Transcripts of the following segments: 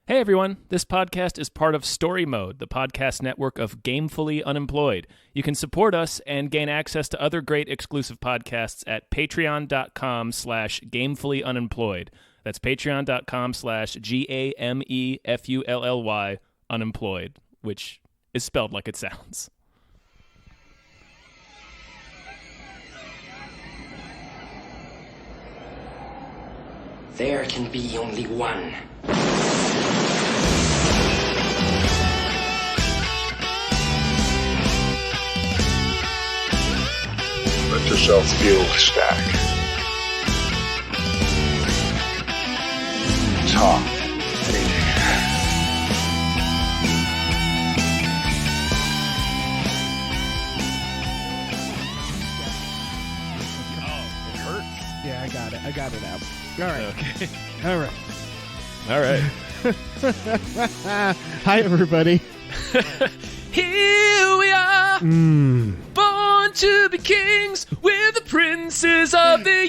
Hey everyone, this podcast is part of Story Mode, the podcast network of Gamefully Unemployed. You can support us and gain access to other great exclusive podcasts at patreon.com/gamefullyunemployed. That's patreon.com/GAMEFULLY unemployed, which is spelled like it sounds. There can be only one. Let yourself feel the stack. Talk. Yeah, I got it out. All right. Okay. All right. Hi, everybody. Here we are, born to be kings. We're the princes of the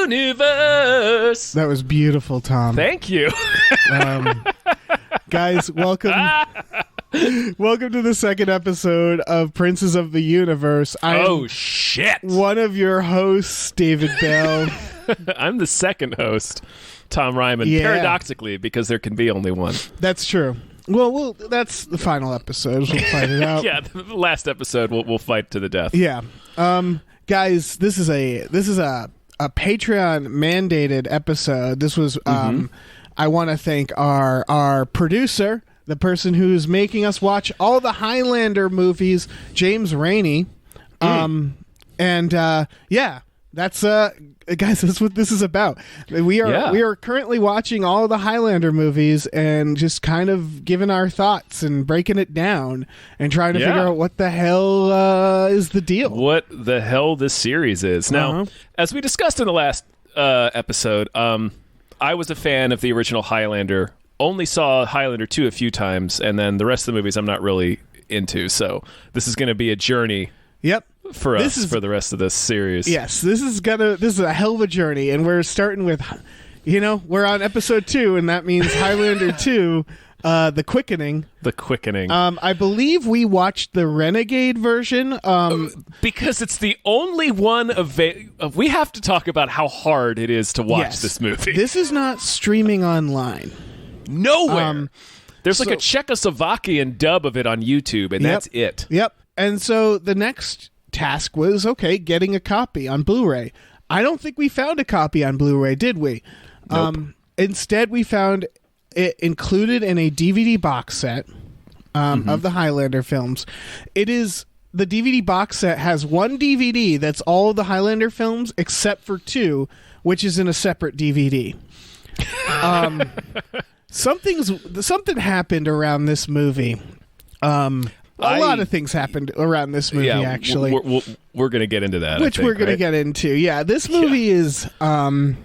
universe. That was beautiful, Tom. Thank you. Guys, welcome. Welcome to the second episode of Princes of the Universe. Oh, shit. One of your hosts, David Bell. I'm the second host, Tom Ryman, paradoxically, because there can be only one. That's true. Well, that's the final episode. We'll fight it out. Yeah, the last episode we'll fight to the death. Yeah. Guys, this is a Patreon mandated episode. This was I want to thank our producer, the person who's making us watch all the Highlander movies, James Rainey. That's guys, that's what this is about. We are currently watching all the Highlander movies and just kind of giving our thoughts and breaking it down and trying to figure out what the hell is the deal. What the hell this series is. Now, as we discussed in the last episode, I was a fan of the original Highlander. Only saw Highlander 2 a few times, and then the rest of the movies I'm not really into. So this is going to be a journey. Yep. For us, for the rest of this series. Yes, this is a hell of a journey, and we're starting with, we're on episode 2, and that means Highlander 2, the Quickening. The Quickening. I believe we watched the Renegade version. Because it's the only one we have to talk about how hard it is to watch this movie. This is not streaming online. Nowhere. There's like a Czechoslovakian dub of it on YouTube, and that's it. Yep. And so the next task was, getting a copy on Blu-ray. I don't think we found a copy on Blu-ray, did we? Nope. Instead, we found it included in a DVD box set of the Highlander films. The DVD box set has one DVD that's all the Highlander films except for 2, which is in a separate DVD. Something happened around this movie. A lot of things happened around this movie, actually. We're going to get into that. Which we're going to get into. Yeah, this movie is, I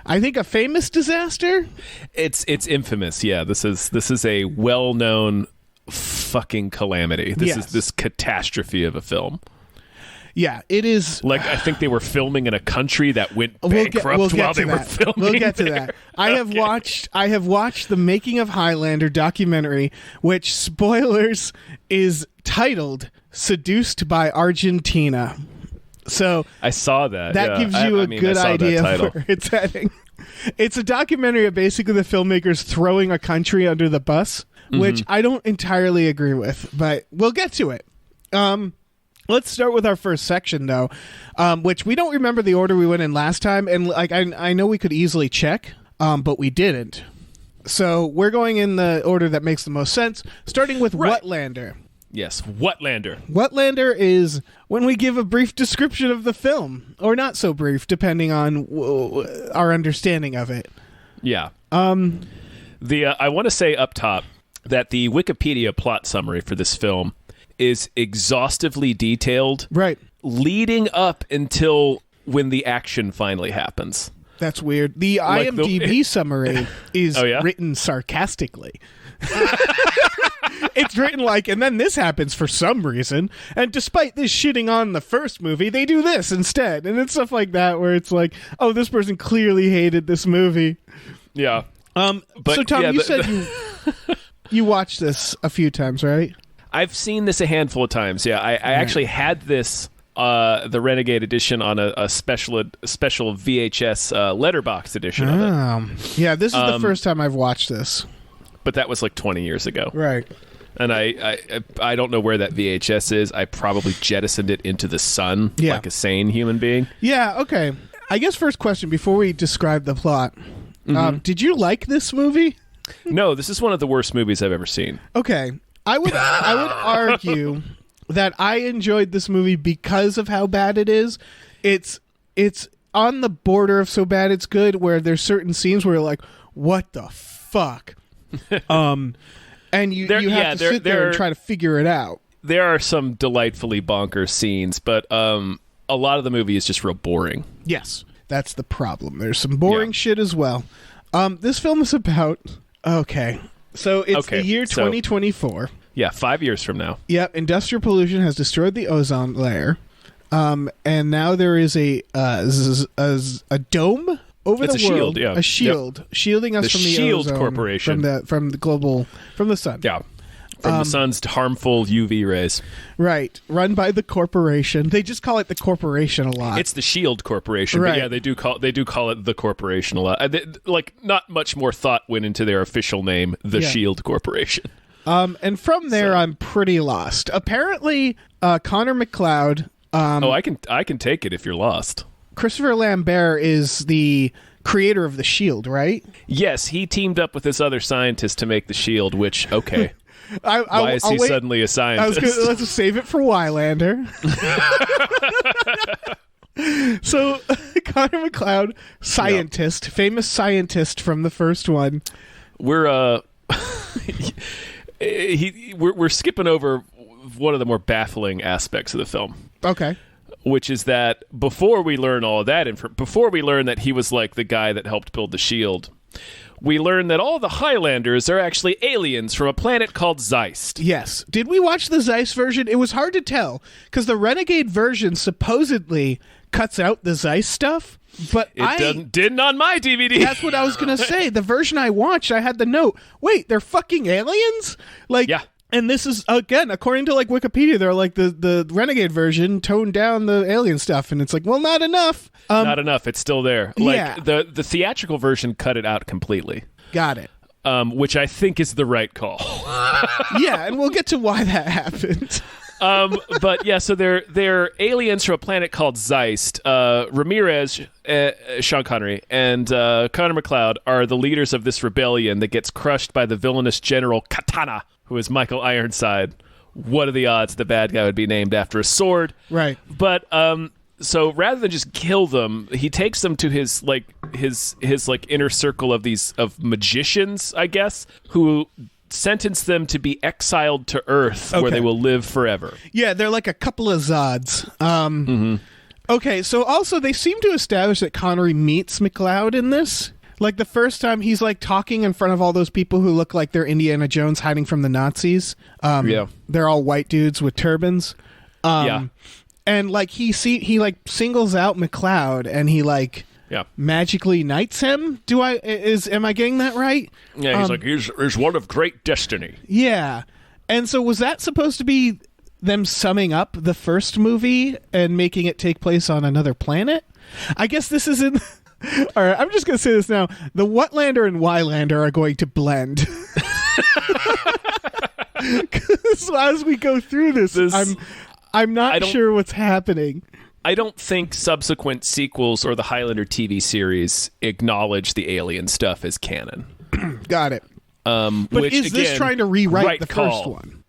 think, a famous disaster. It's infamous. Yeah, this is a well-known fucking calamity. This is this catastrophe of a film. Yeah, it is. Like, I think they were filming in a country that went bankrupt while they were filming. We'll get to that. I have watched the Making of Highlander documentary, which, spoilers, is titled "Seduced by Argentina." So I saw that. That gives you a good idea for its heading. It's a documentary of basically the filmmakers throwing a country under the bus, which I don't entirely agree with, but we'll get to it. Let's start with our first section, though, which we don't remember the order we went in last time, and I know we could easily check, but we didn't. So we're going in the order that makes the most sense, starting with Whatlander. Yes, Whatlander. Whatlander is when we give a brief description of the film, or not so brief, depending on our understanding of it. Yeah. I want to say up top that the Wikipedia plot summary for this film is exhaustively detailed, right, leading up until when the action finally happens. That's weird. The IMDb summary is written sarcastically. It's written like, and then this happens for some reason, and despite this shitting on the first movie, they do this instead, and it's stuff like that where it's like, oh, this person clearly hated this movie. Yeah. But, so Tom, yeah, you said you watched this a few times, right? I've seen this a handful of times. Yeah, I actually had this the Renegade edition on a special VHS letterbox edition of it. Yeah, this is the first time I've watched this. But that was like 20 years ago. Right. And I don't know where that VHS is. I probably jettisoned it into the sun like a sane human being. Yeah, okay. I guess first question before we describe the plot. Did you like this movie? No, this is one of the worst movies I've ever seen. Okay. I would argue that I enjoyed this movie because of how bad it is. It's on the border of so bad it's good, where there's certain scenes where you're like, what the fuck? And you have to sit there and try to figure it out. There are some delightfully bonkers scenes, but a lot of the movie is just real boring. Yes, that's the problem. There's some boring shit as well. This film is about... Okay. So it's the year 2024. Yeah, 5 years from now. Yep, industrial pollution has destroyed the ozone layer. And now there is a dome over the world. Shield, a shield shielding us from the Shield ozone, Corporation. from the sun. Yeah. From the sun's harmful UV rays. Right. Run by the corporation. They just call it the corporation a lot. It's the Shield Corporation. Right. But yeah, they do call it the corporation a lot. Not much more thought went into their official name, the Shield Corporation. And from there, I'm pretty lost. Apparently, Connor McLeod... I can take it if you're lost. Christopher Lambert is the creator of the Shield, right? Yes, he teamed up with this other scientist to make the Shield, which, okay... Why is he suddenly a scientist? Let's just save it for Highlander. So, Connor McLeod, scientist, famous scientist from the first one. We're skipping over one of the more baffling aspects of the film. Okay. Which is that before we learn all of that, before we learn that he was like the guy that helped build the Shield, we learn that all the Highlanders are actually aliens from a planet called Zeist. Yes. Did we watch the Zeist version? It was hard to tell, because the Renegade version supposedly cuts out the Zeist stuff, but didn't on my DVD. That's what I was going to say. The version I watched, I had the note, wait, they're fucking aliens? Yeah. And this is, again, according to Wikipedia, they're like the Renegade version toned down the alien stuff, and it's like, well, not enough. Not enough. It's still there. The theatrical version cut it out completely. Got it. Which I think is the right call. Yeah, and we'll get to why that happened. But yeah, so they're aliens from a planet called Zeist. Ramirez, Sean Connery, and Connor McLeod are the leaders of this rebellion that gets crushed by the villainous General Katana, who is Michael Ironside. What are the odds the bad guy would be named after a sword? Right. But so rather than just kill them, he takes them to his inner circle of magicians, I guess, who sentence them to be exiled to Earth, where they will live forever. Yeah, they're like a couple of Zods. Okay, so also they seem to establish that Connery meets McLeod in this. Like the first time he's like talking in front of all those people who look like they're Indiana Jones hiding from the Nazis. They're all white dudes with turbans. And like he singles out McLeod and he magically knights him. Am I getting that right? Yeah, he's like, he's one of great destiny. Yeah. And so was that supposed to be them summing up the first movie and making it take place on another planet? I guess this isn't... All right, I'm just going to say this now. The Whatlander and Highlander are going to blend. So as we go through this I'm not sure what's happening. I don't think subsequent sequels or the Highlander TV series acknowledge the alien stuff as canon. Got it. But which, is this trying to rewrite the first one?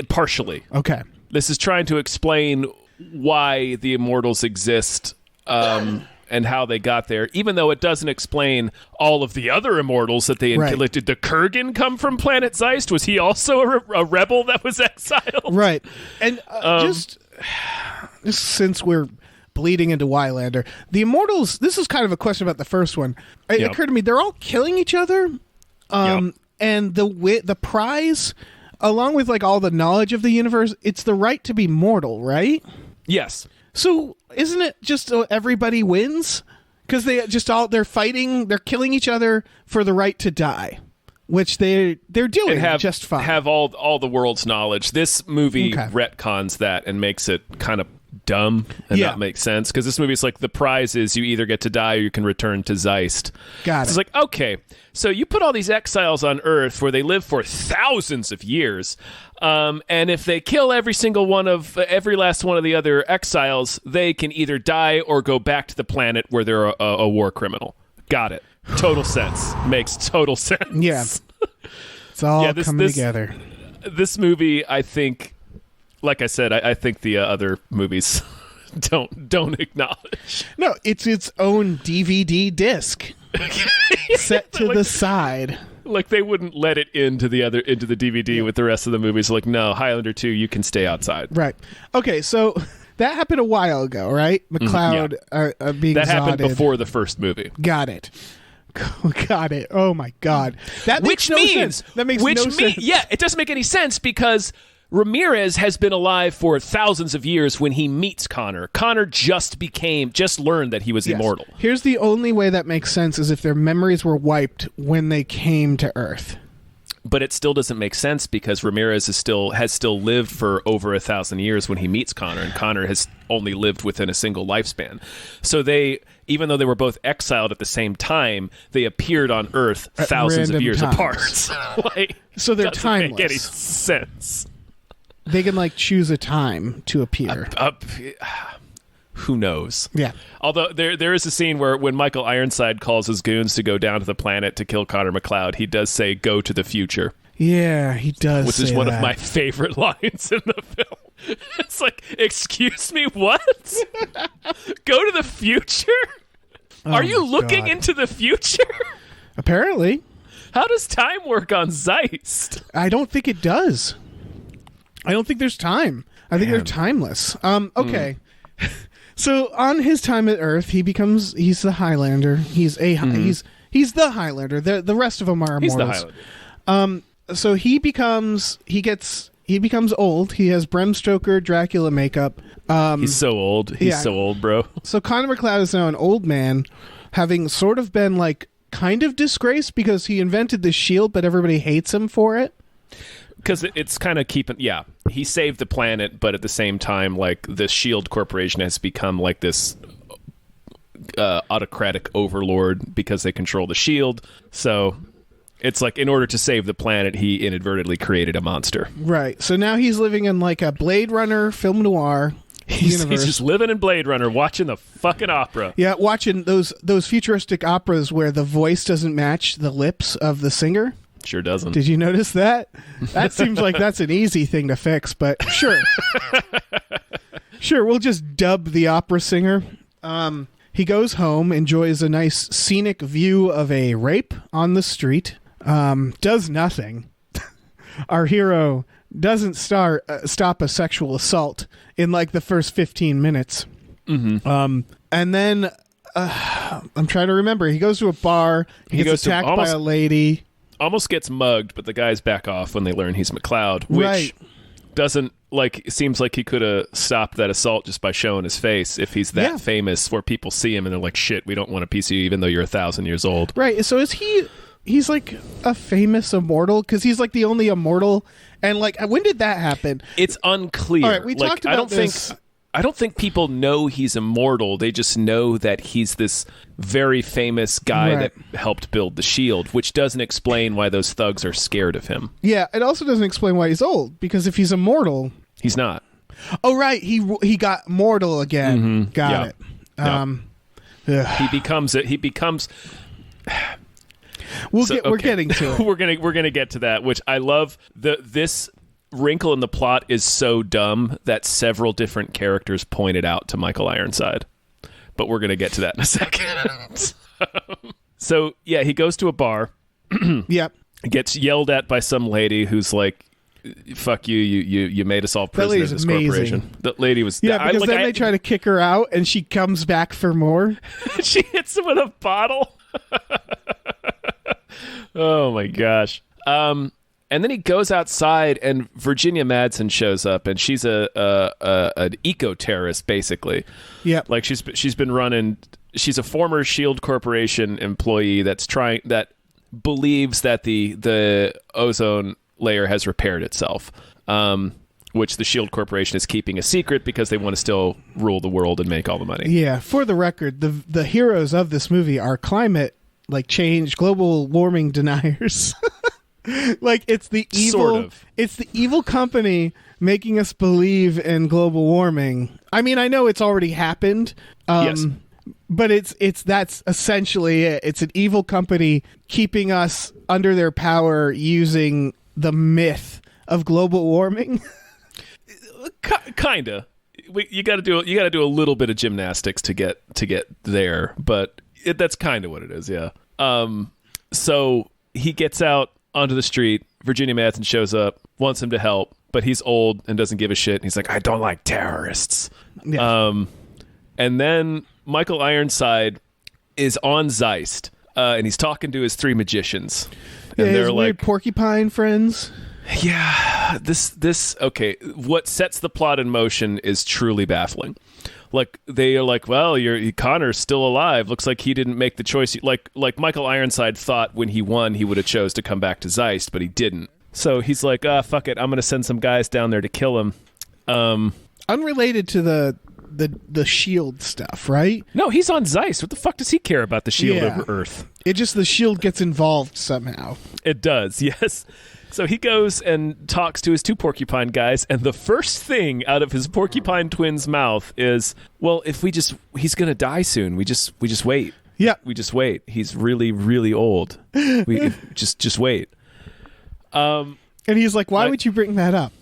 Partially. Okay. This is trying to explain why the Immortals exist and how they got there, even though it doesn't explain all of the other Immortals that they right. Did the Kurgan come from planet Zeist? Was he also a rebel that was exiled? Right. And just since we're bleeding into Highlander, the Immortals, this is kind of a question about the first one. It occurred to me, they're all killing each other. And the prize, along with like all the knowledge of the universe, it's the right to be mortal, right? Yes. So isn't it just everybody wins? because they're fighting, they're killing each other for the right to die, which they're doing just fine. Have all the world's knowledge. This movie retcons that and makes it kind of dumb and not make sense, because this movie is like, the prize is you either get to die or you can return to Zeist. Got it. It's like, okay, so you put all these exiles on Earth where they live for thousands of years, and if they kill every last one of the other exiles, they can either die or go back to the planet where they're a war criminal. Got it. Total sense. Makes total sense. Yeah. It's all coming together. This movie, I think, like I said, I think the other movies don't acknowledge. No, it's its own DVD disc set to the side. Like, they wouldn't let it into the DVD with the rest of the movies. Like, no, Highlander 2, you can stay outside. Right. Okay, so that happened a while ago, right? McLeod being that happened Zotted. before the first movie. Got it. Got it. Oh my God. That makes no sense. That makes no sense. Yeah, it doesn't make any sense, because Ramirez has been alive for thousands of years when he meets Connor. Connor just learned that he was immortal. Here's the only way that makes sense, is if their memories were wiped when they came to Earth. But it still doesn't make sense, because Ramirez has still lived for over 1,000 years when he meets Connor, and Connor has only lived within a single lifespan. So even though they were both exiled at the same time, they appeared on Earth thousands of years apart. So they're timeless. Make any sense? They can choose a time to appear. Who knows? Yeah. Although there is a scene where when Michael Ironside calls his goons to go down to the planet to kill Connor McLeod, he does say, "Go to the future." Yeah, he does. Which is one of my favorite lines in the film. It's like, excuse me, what? Go to the future? Are you looking into the future? Apparently. How does time work on Zeist? I don't think it does. I don't think there's time. I think they're timeless. Okay. So on his time at Earth, he's the Highlander. He's the Highlander. The rest of them are immortals. He's the Highlander. So he becomes old. He has Bram Stoker Dracula makeup. He's so old. He's so old, bro. So Connor McLeod is now an old man, having sort of been kind of disgraced because he invented the shield, but everybody hates him for it. Because it's kind of he saved the planet, but at the same time, the Shield Corporation has become this autocratic overlord because they control the Shield. So it's in order to save the planet, he inadvertently created a monster. Right. So now he's living in a Blade Runner film noir universe. He's just living in Blade Runner, watching the fucking opera. Yeah, watching those futuristic operas where the voice doesn't match the lips of the singer. Sure doesn't. Did you notice that? That seems like that's an easy thing to fix, but sure. Sure, we'll just dub the opera singer. He goes home, enjoys a nice scenic view of a rape on the street, does nothing. Our hero doesn't stop a sexual assault in the first 15 minutes. Mm-hmm. And then I'm trying to remember. He goes to a bar. He gets attacked by a lady. Almost gets mugged, but the guys back off when they learn he's McLeod, which doesn't seems like he could have stopped that assault just by showing his face if he's that famous where people see him and they're like, shit, we don't want a piece of you even though you're 1,000 years old. Right. So is he's a famous immortal because he's the only immortal, and when did that happen? It's unclear. All right, we talked about this. I don't think people know he's immortal. They just know that he's this very famous guy that helped build the Shield, which doesn't explain why those thugs are scared of him. Yeah, it also doesn't explain why he's old, because if he's immortal... He's not. Oh, right. He got mortal again. Mm-hmm. Got it. He becomes... We're getting to it. we're gonna get to that, which I love. This wrinkle in the plot is so dumb that several different characters pointed out to Michael Ironside, but we're gonna get to that in a second. So yeah, he goes to a bar. Yep. Gets yelled at by some lady who's like, "Fuck you! You made us all prisoners of this corporation." The lady was because then they try to kick her out, and she comes back for more. She hits him with a bottle. Oh my gosh. And then he goes outside, and Virginia Madsen shows up, and she's an eco-terrorist, basically. Yeah, she's been running she's a former Shield Corporation employee that believes that the ozone layer has repaired itself, which the Shield Corporation is keeping a secret because they want to still rule the world and make all the money. Yeah, for the record, the heroes of this movie are climate change, global warming deniers. It's the evil, sort of. It's the evil company making us believe in global warming. I mean, I know it's already happened. Yes. But that's essentially it. It's an evil company keeping us under their power using the myth of global warming. Kinda. You got to do a little bit of gymnastics to get there, but that's kind of what it is. Yeah. So he gets out onto the street. Virginia Madsen shows up, wants him to help, but he's old and doesn't give a shit. And he's like, I don't like terrorists. Yeah. And then Michael Ironside is on Zeist, and he's talking to his three magicians. And they're his weird porcupine friends. Yeah, this okay. What sets the plot in motion is truly baffling. They are like, well, Connor's still alive. Looks like he didn't make the choice. Like Michael Ironside thought when he won, he would have chose to come back to Zeist, but he didn't. So he's like, fuck it, I'm going to send some guys down there to kill him. Unrelated to the Shield stuff, right? No, he's on Zeist. What the fuck does he care about the Shield over Earth? It just the Shield gets involved somehow. It does, yes. So he goes and talks to his two porcupine guys, and the first thing out of his porcupine twin's mouth is, well, he's going to die soon. We just wait. Yeah. We just wait. He's really, really old. We just wait. And he's like, why would you bring that up?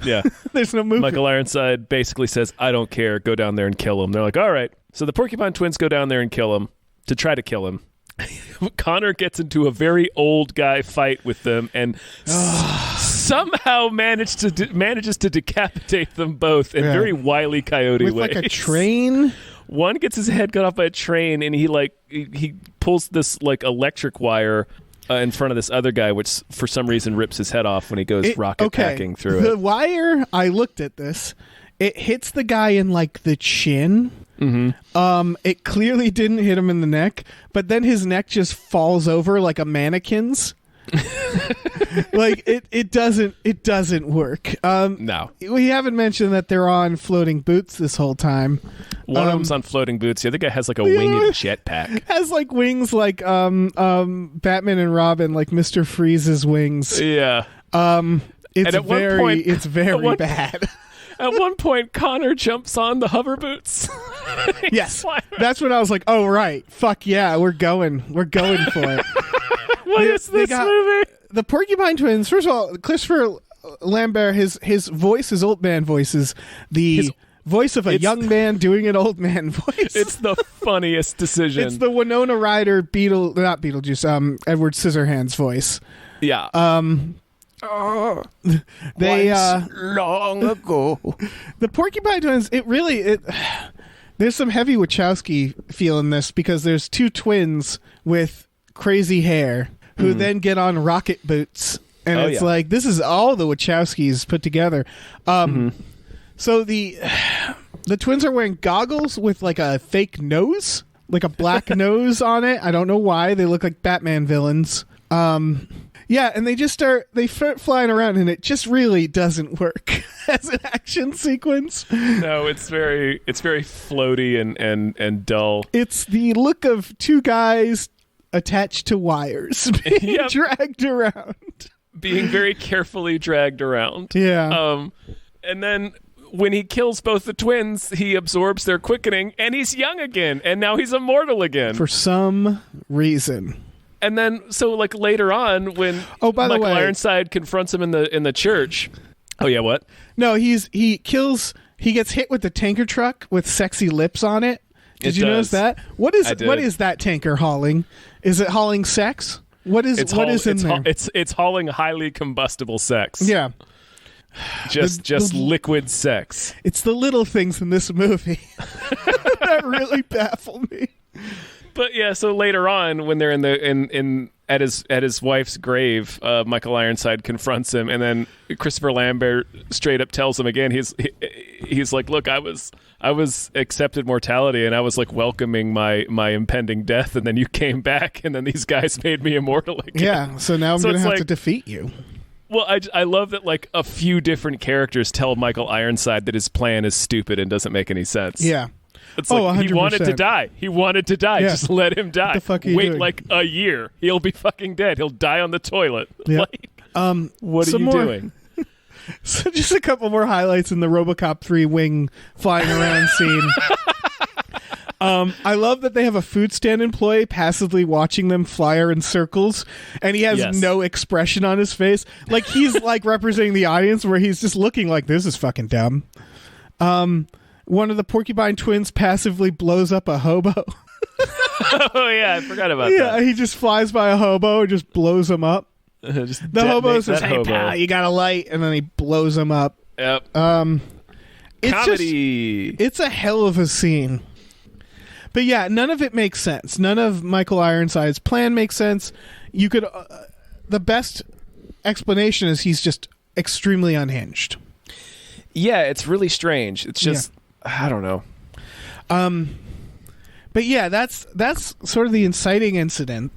Yeah. There's no movement. Michael Ironside basically says, I don't care. Go down there and kill him. They're like, all right. So the porcupine twins go down there and kill him to try to kill him. Connor gets into a very old guy fight with them and somehow manages to decapitate them both in very Wile E. Coyote with ways. Like a train. One gets his head cut off by a train, and he pulls this electric wire in front of this other guy, which for some reason rips his head off when he goes packing through it. The wire, I looked at this. It hits the guy in the chin. Mm-hmm. It clearly didn't hit him in the neck, but then his neck just falls over like a mannequin's. It doesn't work. No, we haven't mentioned that they're on floating boots this whole time. One of them's on floating boots. The other guy has a winged jetpack. Has wings like Batman and Robin, like Mr. Freeze's wings. Yeah. It's very bad. At one point, Connor jumps on the hover boots. Yes, that's when I was like, "Oh right, fuck yeah, we're going for it." What is this movie? The Porcupine Twins. First of all, Christopher Lambert, his voice, his old man voice is the voice of a young man doing an old man voice. It's the funniest decision. It's the Winona Ryder not Beetlejuice, Edward Scissorhands voice. Yeah. Long ago. The Porcupine Twins, there's some heavy Wachowski feel in this because there's two twins with crazy hair who then get on rocket boots. And this is all the Wachowskis put together. So the twins are wearing goggles with a fake nose, like a black nose on it. I don't know why. They look like Batman villains. Yeah, and they start flying around, and it just really doesn't work as an action sequence. No, it's very floaty and dull. It's the look of two guys attached to wires being dragged around. Being very carefully dragged around. Yeah. And then when he kills both the twins, he absorbs their quickening, and he's young again, and now he's immortal again. For some reason. And then, later on, when Michael Ironside confronts him in the church. Oh yeah, what? No, he gets hit with the tanker truck with sexy lips on it. Did you notice that? What is that tanker hauling? Is it hauling sex? What is in there? It's hauling highly combustible sex. Yeah. Just liquid sex. It's the little things in this movie that really baffle me. But yeah, so later on, when they're at his wife's grave, Michael Ironside confronts him, and then Christopher Lambert straight up tells him again. He's like, "Look, I was I was accepted mortality, and I was like welcoming my impending death, and then you came back, and then these guys made me immortal again. Yeah, so now I'm going to have to defeat you. Well, I love that like a few different characters tell Michael Ironside that his plan is stupid and doesn't make any sense. Yeah. It's like 100%. he wanted to die. He wanted to die. Yeah. Just let him die. What the fuck are you Wait doing? like a year. He'll be fucking dead. He'll die on the toilet. Yeah. Like, what are you doing? So just a couple more highlights in the RoboCop 3 wing flying around scene. I love that they have a food stand employee passively watching them fly in circles, and he has no expression on his face. Like he's like representing the audience, where he's just looking like, this is fucking dumb. One of the Porcupine twins passively blows up a hobo. Oh yeah, I forgot about that. Yeah, he just flies by a hobo and just blows him up. The hobo says, "Hey pal, you got a light," and then he blows him up. Yep. It's Comedy. It's a hell of a scene. But yeah, none of it makes sense. None of Michael Ironside's plan makes sense. You could the best explanation is he's just extremely unhinged. Yeah, it's really strange. It's just I don't know. But yeah, that's sort of the inciting incident.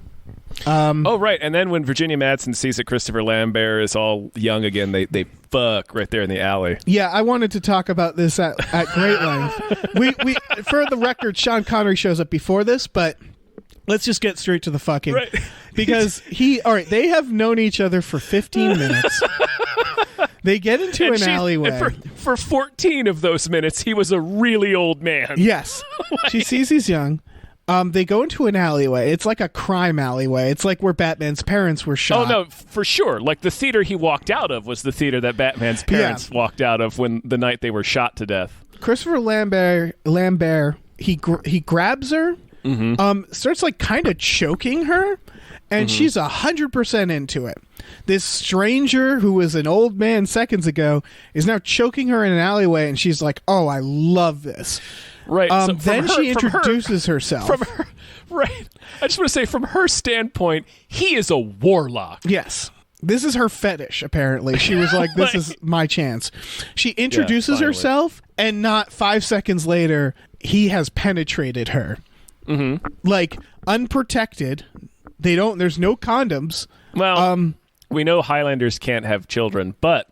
Oh right, and then when Virginia Madsen sees that Christopher Lambert is all young again, they fuck right there in the alley. Yeah, I wanted to talk about this at great length. We for the record, Sean Connery shows up before this, but let's just get straight to the fucking because they have known each other for 15 minutes. They get into an alleyway. For 14 of those minutes, he was a really old man. Yes. She sees he's young. They go into an alleyway. It's like a crime alleyway. It's like where Batman's parents were shot. Oh, no, for sure. Like the theater he walked out of was the theater that Batman's parents walked out of when the night they were shot to death. Christopher Lambert, he grabs her, starts like kind of choking her, and she's 100% into it. This stranger who was an old man seconds ago is now choking her in an alleyway, and she's like, "Oh, I love this." Right. So then she introduces herself. Right. I just want to say, from her standpoint, he is a warlock. Yes. This is her fetish, apparently. She was like, this is my chance. She introduces herself, and not 5 seconds later, he has penetrated her. Mm-hmm. Like, unprotected. There's no condoms. Well, we know Highlanders can't have children, but...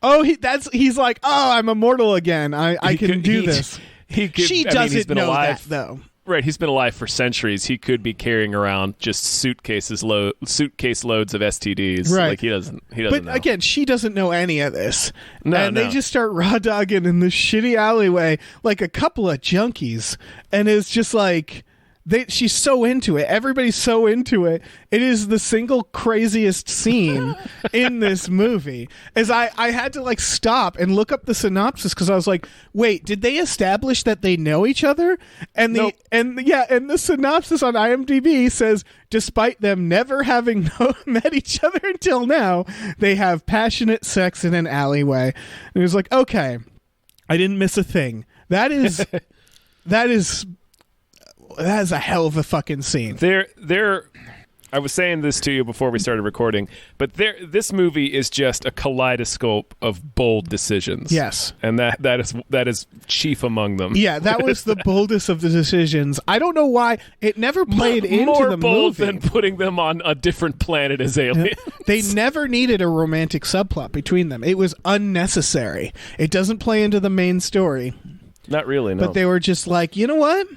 Oh, he's like, oh, I'm immortal again. I can do this. She doesn't know that, though. Right, he's been alive for centuries. He could be carrying around just suitcase loads of STDs. Right. Like he doesn't But know. Again, she doesn't know any of this. No, they just start raw dogging in this shitty alleyway like a couple of junkies. And it's just like... she's so into it. Everybody's so into it. It is the single craziest scene in this movie. As I had to like stop and look up the synopsis because I was like, wait, did they establish that they know each other? And the synopsis on IMDb says, despite them never having met each other until now, they have passionate sex in an alleyway. And it was like, okay, I didn't miss a thing. That is a hell of a fucking scene. I was saying this to you before we started recording, but this movie is just a kaleidoscope of bold decisions. Yes. And that is chief among them. Yeah, that was the boldest of the decisions. I don't know why it never played into more the bold movie. than putting them on a different planet as aliens. They never needed a romantic subplot between them. It was unnecessary. It doesn't play into the main story. Not really, no. But they were just like, you know what?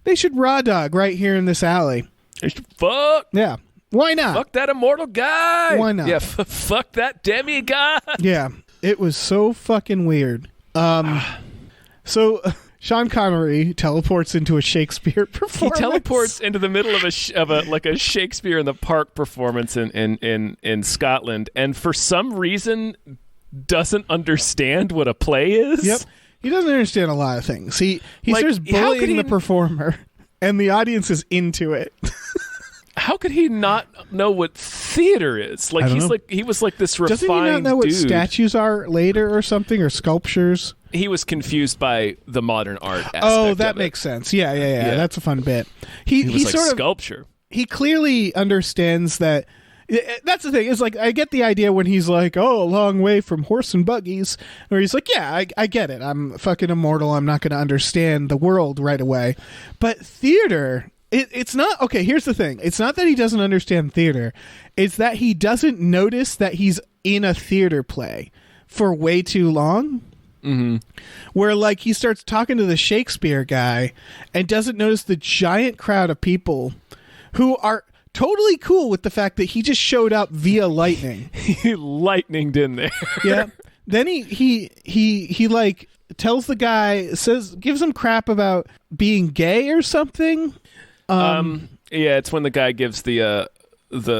They should raw dog right here in this alley. They should fuck. Yeah. Why not? Fuck that immortal guy. Why not? Yeah, fuck that demigod. Yeah. It was so fucking weird. So Sean Connery teleports into a Shakespeare performance. He teleports into the middle of a Shakespeare in the Park performance in Scotland, and for some reason doesn't understand what a play is. Yep. He doesn't understand a lot of things. He starts bullying the performer, and the audience is into it. How could he not know what theater is? Like he was like this refined Doesn't he not know what dude. statues are later or something, or sculptures? He was confused by the modern art aspect. Oh, that makes sense. Yeah. That's a fun bit. He was like sort of sculpture. He clearly understands that That's the thing. It's like, I get the idea when he's like, oh, a long way from horse and buggies, where he's like, yeah, I get it. I'm fucking immortal. I'm not going to understand the world right away. But theater, it's not, okay, here's the thing. It's not that he doesn't understand theater. It's that he doesn't notice that he's in a theater play for way too long. Mm-hmm. Where, like, he starts talking to the Shakespeare guy and doesn't notice the giant crowd of people who are totally cool with the fact that he just showed up via lightning. He lightninged in there. Yeah. Then he like tells the guy, gives him crap about being gay or something. Yeah, it's when the guy gives the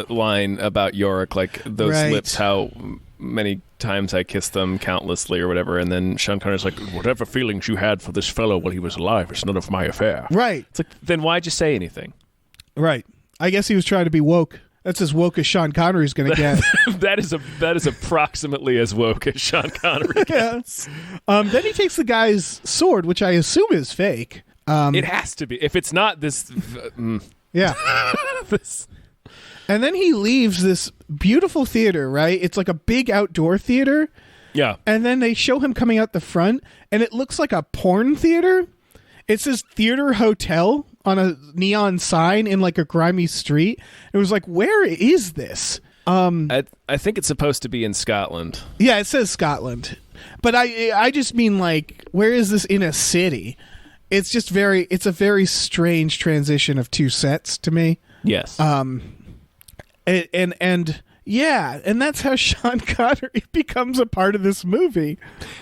line about Yorick, like, those lips, how many times I kissed them countlessly or whatever, and then Sean Connery's like, whatever feelings you had for this fellow while he was alive, it's none of my affair. Right. It's like, then why'd you say anything? Right. I guess he was trying to be woke. That's as woke as Sean Connery's going to get. that is approximately as woke as Sean Connery gets. Then he takes the guy's sword, which I assume is fake. It has to be. If it's not, this... Yeah. And then he leaves this beautiful theater, right? It's like a big outdoor theater. Yeah. And then they show him coming out the front, and it looks like a porn theater. It says Theater Hotel on a neon sign in like a grimy street. It was like, where is this? I think it's supposed to be in Scotland. Yeah, it says Scotland. But I just mean, like, where is this in a city? It's just it's a very strange transition of two sets to me. Yes. And yeah, and that's how Sean Connery becomes a part of this movie.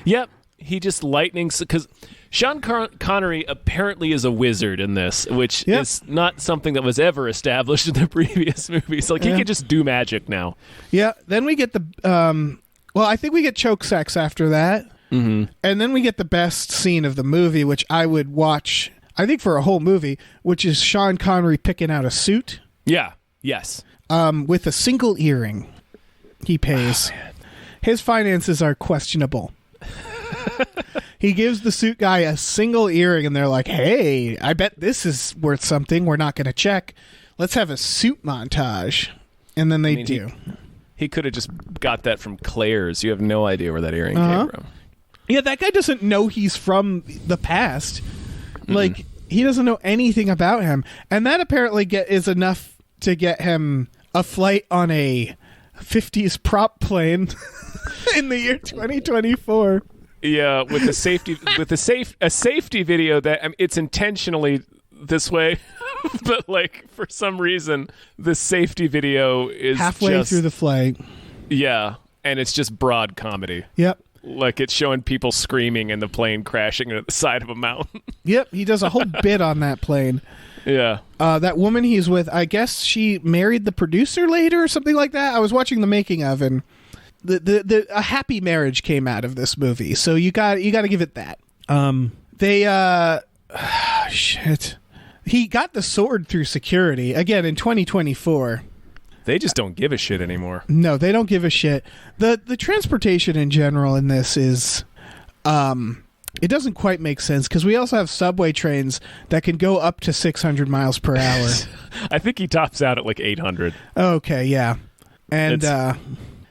Yep. He just lightnings, because Sean Connery apparently is a wizard in this, which is not something that was ever established in the previous movies. Like, he can just do magic now. Yeah. Then we get the I think we get choke sex after that. Mm-hmm. And then we get the best scene of the movie, which I would watch, I think, for a whole movie, which is Sean Connery picking out a suit. Yeah. Yes. With a single earring he pays. Oh, his finances are questionable. He gives the suit guy a single earring, and they're like, hey, I bet this is worth something. We're not going to check. Let's have a suit montage. And then they do. He could have just got that from Claire's. You have no idea where that earring came from. Yeah, that guy doesn't know he's from the past. Mm-hmm. Like, he doesn't know anything about him. And that apparently is enough to get him a flight on a 50s prop plane in the year 2024. Yeah, with a safety video that it's intentionally this way, but, like, for some reason the safety video is halfway through the flight. Yeah, and it's just broad comedy. Yep. Like, it's showing people screaming and the plane crashing at the side of a mountain. Yep, he does a whole bit on that plane. Yeah. That woman he's with, I guess she married the producer later or something like that. I was watching the making of, and a happy marriage came out of this movie. So you got to give it that. Shit. He got the sword through security again in 2024. They just don't give a shit anymore. No, they don't give a shit. The transportation in general in this is it doesn't quite make sense, because we also have subway trains that can go up to 600 miles per hour. I think he tops out at like 800. Okay, yeah. And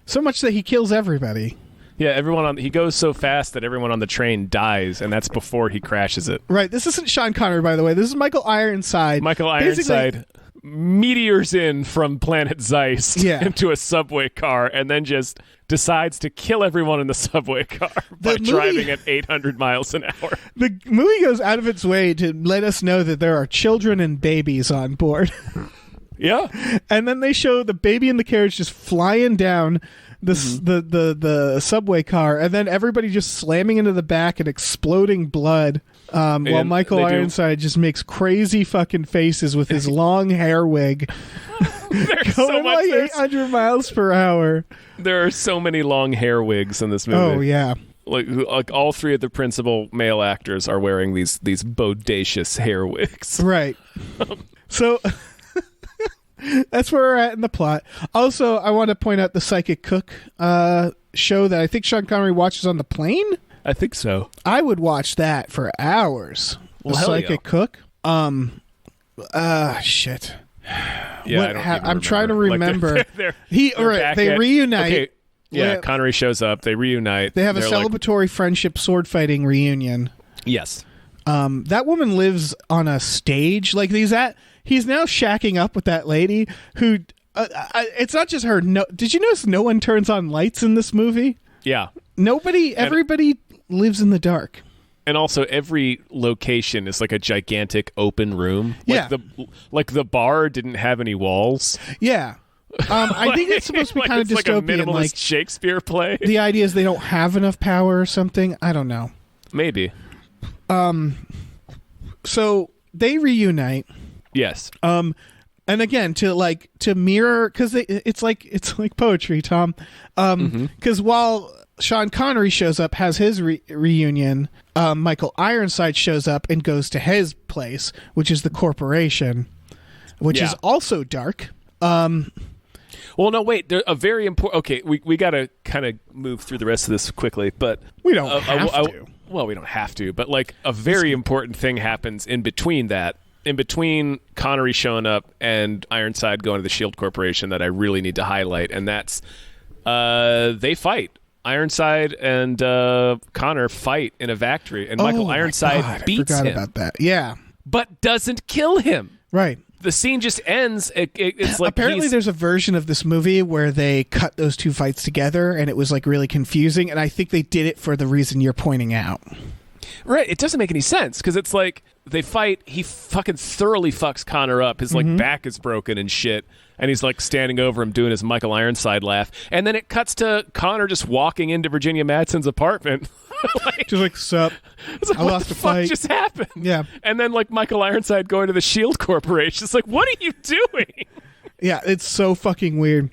so much that he kills everybody. Yeah, he goes so fast that everyone on the train dies, and that's before he crashes it. Right. This isn't Sean Connery, by the way. This is Michael Ironside. Michael Ironside meteors in from planet Zeiss into a subway car, and then just decides to kill everyone in the subway car by driving at 800 miles an hour. The movie goes out of its way to let us know that there are children and babies on board. Yeah. And then they show the baby in the carriage just flying down the subway car, and then everybody just slamming into the back and exploding blood, while Michael Ironside just makes crazy fucking faces with his long hair wig. Going like 800 miles per hour. There are so many long hair wigs in this movie. Oh, yeah. Like all three of the principal male actors are wearing these bodacious hair wigs. Right. So that's where we're at in the plot. Also, I want to point out the Psychic Cook show that I think Sean Connery watches on the plane. I think so. I would watch that for hours. Well, the Psychic Cook. Shit. Yeah, I'm trying to remember. Like they reunite. Okay. Yeah, Connery shows up. They reunite. They have a celebratory friendship sword fighting reunion. Yes. That woman lives on a stage. Like he's now shacking up with that lady who. It's not just her. No, did you notice no one turns on lights in this movie? Yeah. Everybody lives in the dark. And also, every location is like a gigantic open room. Like the bar didn't have any walls. Yeah. I think it's supposed to be kind of dystopian. Like a minimalist Shakespeare play. The idea is they don't have enough power or something. I don't know. Maybe. So they reunite. Yes. And again, to mirror, because it's like poetry, Tom. Because while Sean Connery shows up, has his reunion, Michael Ironside shows up and goes to his place, which is the corporation, which is also dark. Well, no, wait. A very important. Okay, we got to kind of move through the rest of this quickly, but we don't have to. Well, we don't have to, but like a very important thing happens in between that. In between Connery showing up and Ironside going to the Shield Corporation that I really need to highlight, and that's they fight. Ironside and Connor fight in a factory, and Michael Ironside beats him. I forgot about that. Yeah, but doesn't kill him. Right. The scene just ends. It's like apparently there's a version of this movie where they cut those two fights together, and it was like really confusing. And I think they did it for the reason you're pointing out. Right. It doesn't make any sense because it's like they fight. He fucking thoroughly fucks Connor up. His like back is broken and shit. And he's like standing over him doing his Michael Ironside laugh. And then it cuts to Connor just walking into Virginia Madsen's apartment. Just like, sup? It's like, what the fuck just happened? Yeah. And then like Michael Ironside going to the Shield Corporation. It's like, what are you doing? Yeah, it's so fucking weird.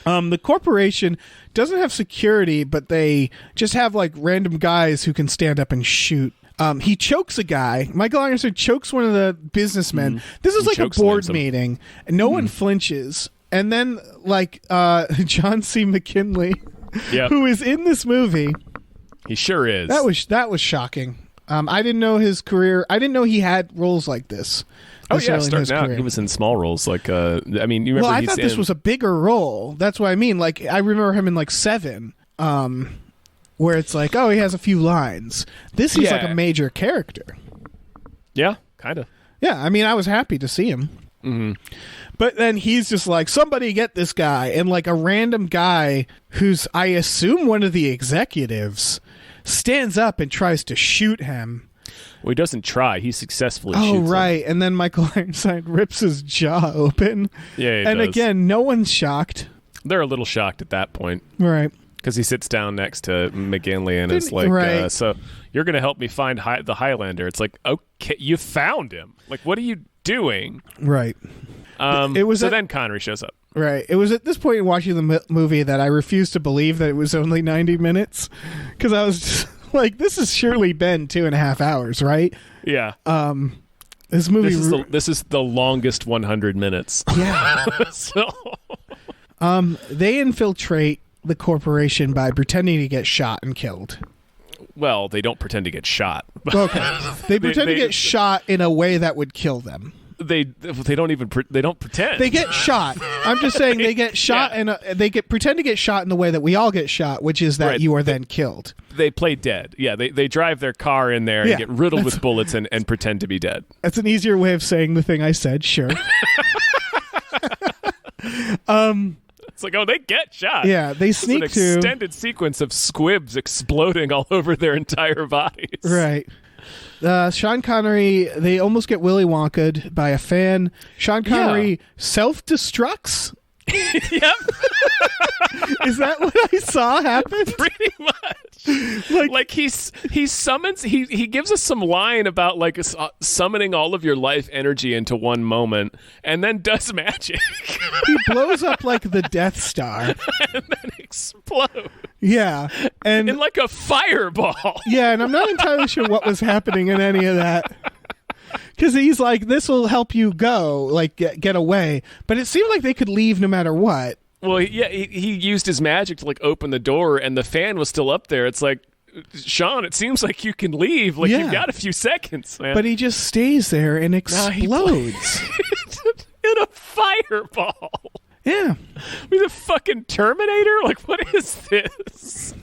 The corporation doesn't have security, but they just have like random guys who can stand up and shoot. He chokes a guy. Michael Ironside chokes one of the businessmen. This is like a board meeting, and no one flinches. And then like John C. McKinley, who is in this movie. He sure is. That was shocking. I didn't know his career. I didn't know he had roles like this. Oh yeah, starting out, he was in small roles. Like, I mean, you remember? Well, I thought this was a bigger role. That's what I mean. Like, I remember him in like Seven, where it's like, oh, he has a few lines. This is like a major character. Yeah, kind of. Yeah, I mean, I was happy to see him. Mm-hmm. But then he's just like, somebody get this guy, and like a random guy who's, I assume, one of the executives stands up and tries to shoot him. Well, he doesn't try. He successfully shoots him. Oh, right. And then Michael Ironside rips his jaw open. Yeah, he and does. Again, no one's shocked. They're a little shocked at that point. Right. Because he sits down next to McGinley and is like, so you're going to help me find the Highlander. It's like, okay, you found him. Like, what are you doing? Right. Then Connery shows up. Right. It was at this point in watching the movie that I refused to believe that it was only 90 minutes. Because I was just like, this has surely been 2.5 hours, right? Yeah. This movie. This is the longest 100 minutes. Yeah. They infiltrate the corporation by pretending to get shot and killed. Well, they don't pretend to get shot. Okay. They pretend to get shot in a way that would kill them. They don't pretend. They get shot. I'm just saying they get shot and they pretend to get shot in the way that we all get shot, which is that you are then killed. They play dead. Yeah, they drive their car in there and get riddled with bullets and pretend to be dead. That's an easier way of saying the thing I said, sure. It's like, oh, they get shot. Yeah, they sneak it's an extended sequence of squibs exploding all over their entire bodies. Right. Sean Connery, they almost get Willy Wonka'd by a fan. Sean Connery self-destructs. Yep. Is that what I saw happen? Pretty much. Like he summons. He gives us some line about like summoning all of your life energy into one moment, and then does magic. He blows up like the Death Star, and then explodes. Yeah, and in like a fireball. Yeah, and I'm not entirely sure what was happening in any of that. Because he's like, this will help you go, like get away. But it seemed like they could leave no matter what. Well, yeah, he used his magic to like open the door, and the fan was still up there. It's like, Sean, it seems like you can leave. Like you've got a few seconds, man. But he just stays there and explodes in a fireball. Yeah. He's a fucking Terminator? Like, what is this?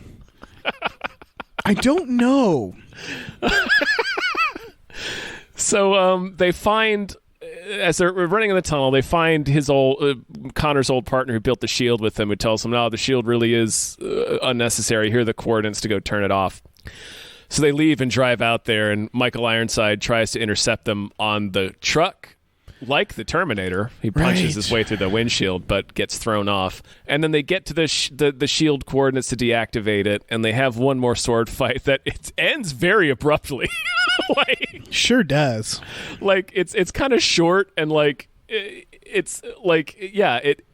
I don't know. So they find, as they're running in the tunnel, they find his Connor's old partner who built the shield with him, who tells him, no, the shield really is unnecessary. Here are the coordinates to go turn it off. So they leave and drive out there, and Michael Ironside tries to intercept them on the truck. Like the Terminator, he punches his way through the windshield, but gets thrown off. And then they get to the shield coordinates to deactivate it, and they have one more sword fight that it ends very abruptly. Sure does. Like it's kind of short, and like it's like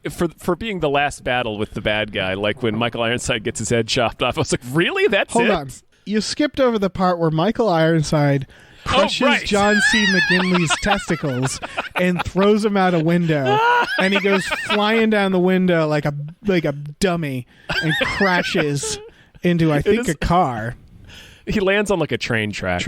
for being the last battle with the bad guy. Like when Michael Ironside gets his head chopped off, I was like, really? That's Hold it? on. You skipped over the part where Michael Ironside crushes John C. McGinley's testicles and throws him out a window, and he goes flying down the window like a dummy and crashes into a car. He lands on like a train track.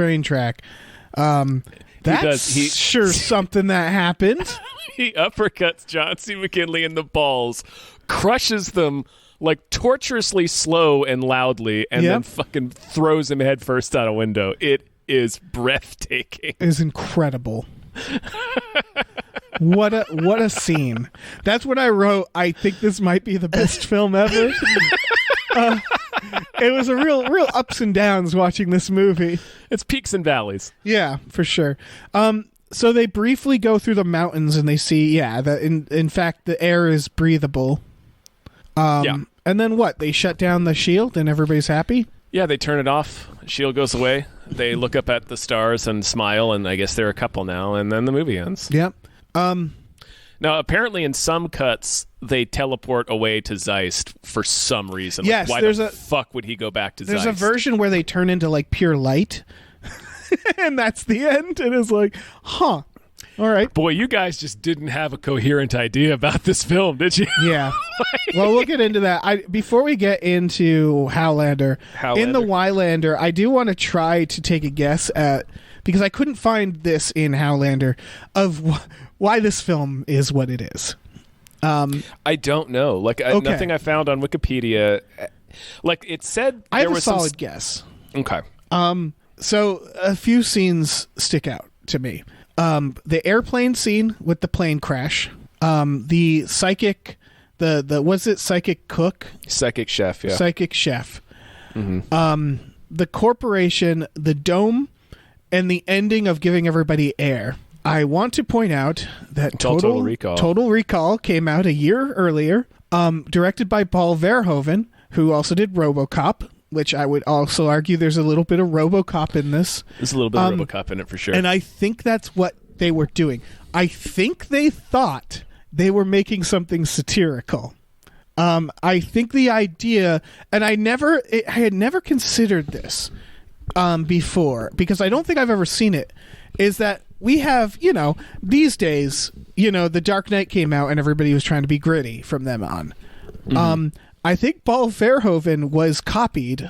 That's sure something that happened. He uppercuts John C. McGinley in the balls, crushes them like torturously slow and loudly, and then fucking throws him headfirst out a window. It is breathtaking. It is incredible. What a scene. That's what I wrote. I think this might be the best film ever. It was a real ups and downs watching this movie. It's peaks and valleys. Yeah, for sure. So they briefly go through the mountains and they see, that in fact the air is breathable. And then what? They shut down the shield and everybody's happy? Yeah, they turn it off. Shield goes away. They look up at the stars and smile, and I guess they're a couple now, and then the movie ends. Yep. Now, apparently in some cuts, they teleport away to Zeist for some reason. Yes, like, why the fuck would he go back to Zeist? There's a version where they turn into, like, pure light, and that's the end, and it's like, huh. All right. Boy, you guys just didn't have a coherent idea about this film, did you? Yeah. Well, we'll get into that. Before we get into Highlander, in the Highlander, I do want to try to take a guess at, because I couldn't find this in Highlander, of why this film is what it is. I don't know. Like, nothing I found on Wikipedia. Like, it said I have a solid guess. Okay. So a few scenes stick out to me. The airplane scene with the plane crash, the psychic, was it psychic cook? Psychic chef, yeah. Psychic chef. Mm-hmm. The corporation, the dome, and the ending of giving everybody air. I want to point out that Total Recall came out a year earlier, directed by Paul Verhoeven, who also did RoboCop, which I would also argue there's a little bit of RoboCop in this. There's a little bit of RoboCop in it for sure. And I think that's what they were doing. I think they thought they were making something satirical. I think the idea, and I had never considered this before, because I don't think I've ever seen it, is that we have, these days, The Dark Knight came out and everybody was trying to be gritty from them on. Mm-hmm. I think Paul Verhoeven was copied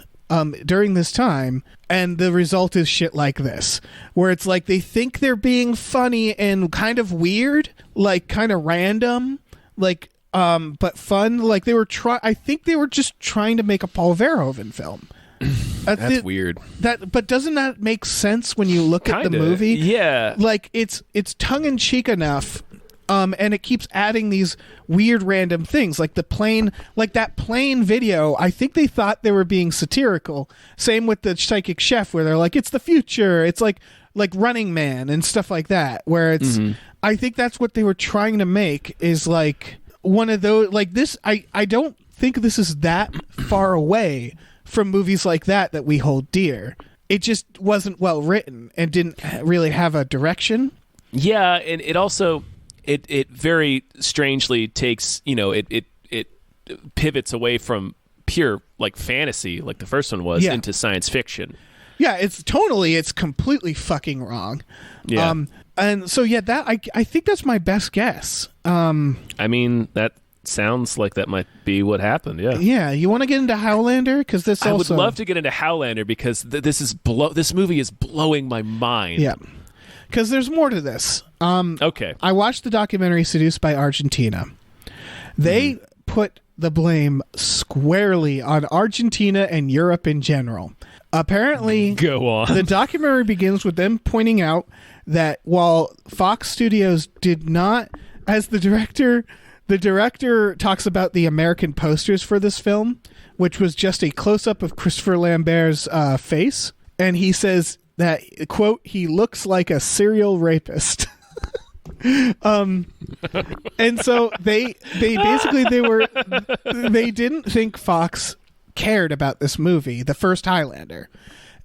during this time, and the result is shit like this, where it's like they think they're being funny and kind of weird, like kind of random, like but fun. Like I think they were just trying to make a Paul Verhoeven film. That's weird. But doesn't that make sense when you look at the movie? Yeah. Like it's tongue in cheek enough. And it keeps adding these weird random things, like the plane, like that plane video. I think they thought they were being satirical. Same with the psychic chef, where they're like, it's the future. It's like Running Man and stuff like that, where it's, I think that's what they were trying to make, is like one of those, like this. I don't think this is that far away from movies like that we hold dear. It just wasn't well written and didn't really have a direction. Yeah. And it also, It very strangely takes, it pivots away from pure like fantasy, like the first one was, into science fiction. Yeah, it's completely fucking wrong. Yeah. And so that I think that's my best guess. I mean, that sounds like that might be what happened. Yeah. Yeah. You want to get into Highlander? Because I would love to get into Highlander, because this movie is blowing my mind. Yeah. because there's more to this. Okay. I watched the documentary Seduced by Argentina. They put the blame squarely on Argentina and Europe in general. Apparently, go on. The documentary begins with them pointing out that while Fox Studios did not, as the director talks about the American posters for this film, which was just a close-up of Christopher Lambert's face, and he says that, quote, he looks like a serial rapist. And so they didn't think Fox cared about this movie, the first Highlander,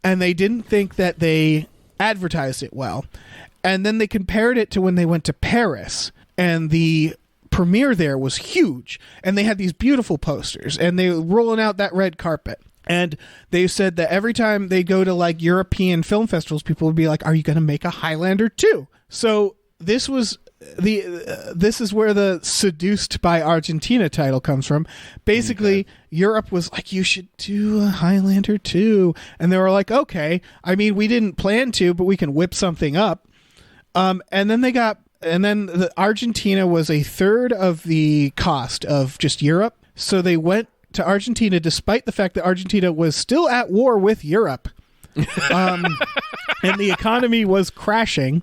and they didn't think that they advertised it well. And then they compared it to when they went to Paris, and the premiere there was huge, and they had these beautiful posters, and they were rolling out that red carpet. And they said that every time they go to like European film festivals, people would be like, "Are you going to make a Highlander 2?" So this was this is where the Seduced by Argentina title comes from. Basically, Europe was like, you should do a Highlander 2. And they were like, okay. I mean, we didn't plan to, but we can whip something up. And then the Argentina was a third of the cost of just Europe. So they went to Argentina, despite the fact that Argentina was still at war with Europe. And the economy was crashing.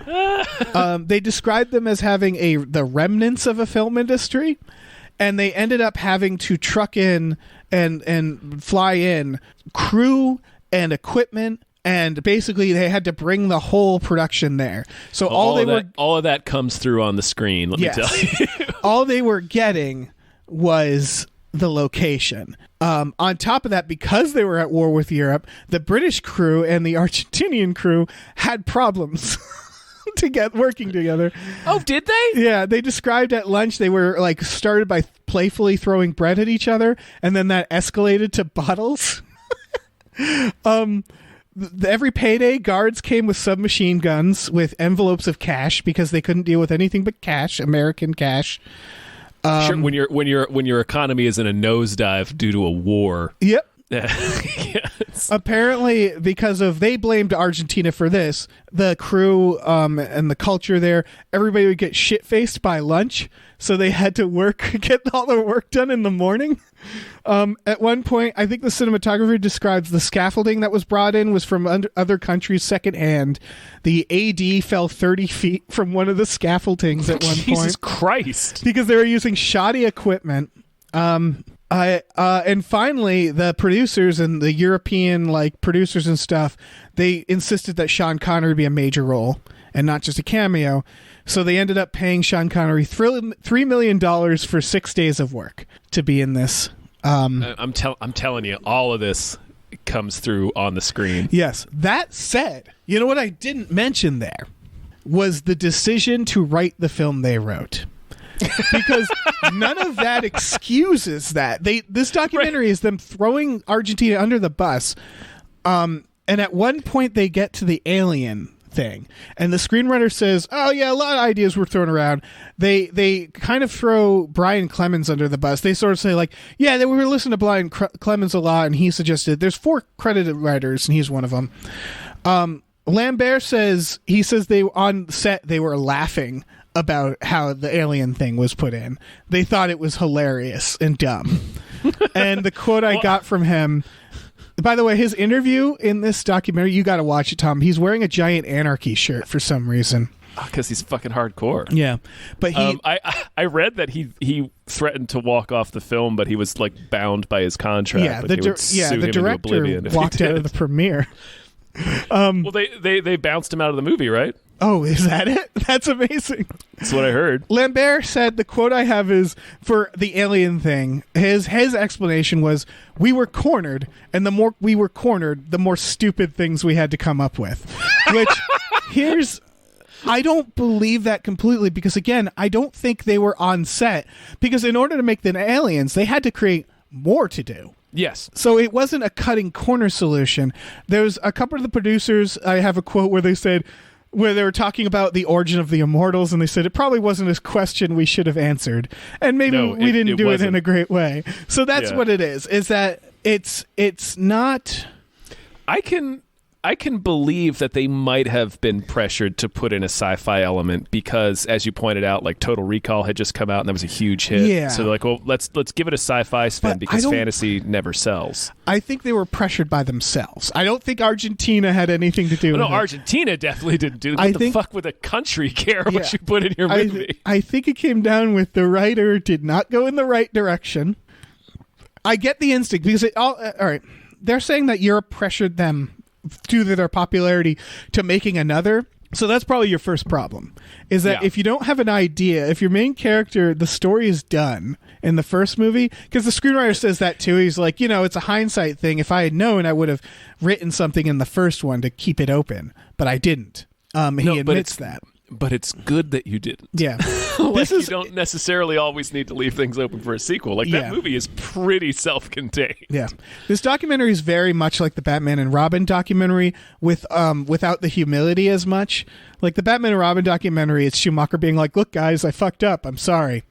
They described them as having the remnants of a film industry, and they ended up having to truck in and fly in crew and equipment, and basically they had to bring the whole production there. So all of that comes through on the screen. Let me tell you, all they were getting was the location. On top of that, because they were at war with Europe, the British crew and the Argentinian crew had problems. Working together. Oh, did they? Yeah, they described at lunch they were like started by playfully throwing bread at each other, and then that escalated to bottles. Every payday, guards came with submachine guns with envelopes of cash because they couldn't deal with anything but cash, American cash. Sure, when your economy is in a nosedive due to a war. Yep. Yes. Apparently, they blamed Argentina for this. The crew and the culture there, everybody would get shit-faced by lunch, so they had to get all their work done in the morning. At one point, I think the cinematographer describes the scaffolding that was brought in was from other countries secondhand. The AD fell 30 feet from one of the scaffoldings at one point. Jesus Christ. Because they were using shoddy equipment. And finally, the producers and the European producers and stuff, they insisted that Sean Connery be a major role and not just a cameo. So they ended up paying Sean Connery $3 million for 6 days of work to be in this. I'm telling you, all of this comes through on the screen. Yes. That said, you know what I didn't mention there was the decision to write the film they wrote. Because none of that excuses that. This documentary is them throwing Argentina under the bus. And at one point they get to the alien thing, and the screenwriter says, "Oh yeah, a lot of ideas were thrown around." They kind of throw Brian Clemens under the bus. They sort of say "Yeah, we were listening to Brian Clemens a lot, and he suggested there's 4 credited writers, and he's one of them." Lambert says they on set they were laughing about how the alien thing was put in. They thought it was hilarious and dumb. And the quote I got from him, by the way, his interview in this documentary, you got to watch it, Tom. He's wearing a giant Anarchy shirt for some reason. Because he's fucking hardcore. Yeah. But I read that he threatened to walk off the film, but he was bound by his contract. Yeah, the director walked out of the premiere. Well, they bounced him out of the movie, right? Oh, is that it? That's amazing. That's what I heard. Lambert said, the quote I have is, for the alien thing, his explanation was, we were cornered, and the more we were cornered, the more stupid things we had to come up with. Which, I don't believe that completely, because again, I don't think they were on set, because in order to make the aliens, they had to create more to do. Yes. So it wasn't a cutting corner solution. There's a couple of the producers, I have a quote where they were talking about the origin of the Immortals, and they said it probably wasn't a question we should have answered, and maybe we didn't do it in a great way. So that's what it is that it's not. I can I can believe that they might have been pressured to put in a sci-fi element because, as you pointed out, like Total Recall had just come out and that was a huge hit. Yeah. So they're like, well, let's give it a sci-fi spin because fantasy never sells. I think they were pressured by themselves. I don't think Argentina had anything to do with it. No, Argentina definitely didn't do that. What the fuck would a country care what you put in your movie? I think it came down with the writer did not go in the right direction. I get the instinct because all right. They're saying that Europe pressured them due to their popularity to making another. So that's probably your first problem, is that if you don't have an idea, if your main character, the story is done in the first movie, because the screenwriter says that too. He's like, it's a hindsight thing. If I had known, I would have written something in the first one to keep it open, but I didn't. He admits that. But it's good that you didn't. Yeah. You don't necessarily always need to leave things open for a sequel. Like, that movie is pretty self-contained. Yeah. This documentary is very much like the Batman and Robin documentary without the humility as much. Like the Batman and Robin documentary, it's Schumacher being like, look, guys, I fucked up. I'm sorry.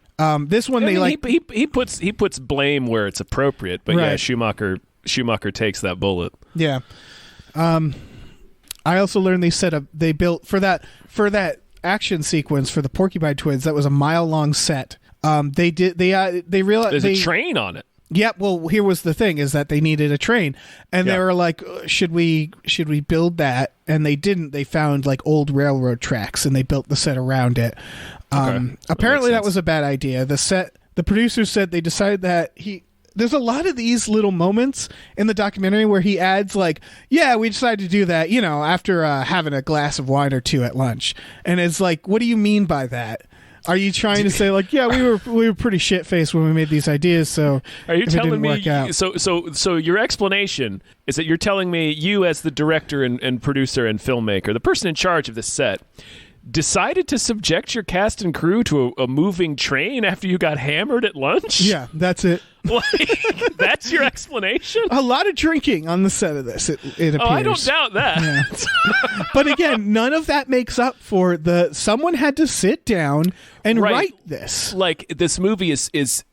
This one, he puts blame where it's appropriate. But right. Schumacher takes that bullet. Yeah. I also learned they built for that action sequence for the Porcupine Twins that was a mile-long set. They realized there's a train on it. Yeah, well, here was the thing: is that they needed a train, and they were like, "Should we build that?" And they didn't. They found like old railroad tracks, and they built the set around it. Apparently, that was a bad idea. The producers said they decided that there's a lot of these little moments in the documentary where he adds like, yeah, we decided to do that, after having a glass of wine or two at lunch. And it's like, what do you mean by that? Are you trying to say like, yeah, we were pretty shit-faced when we made these ideas, so are you telling me so your explanation is that you're telling me you as the director and producer and filmmaker, the person in charge of the set, decided to subject your cast and crew to a moving train after you got hammered at lunch? Yeah, that's it. That's your explanation? A lot of drinking on the set of this, it appears. Oh, I don't doubt that. Yeah. But again, none of that makes up for someone had to sit down and write this. Like, this movie is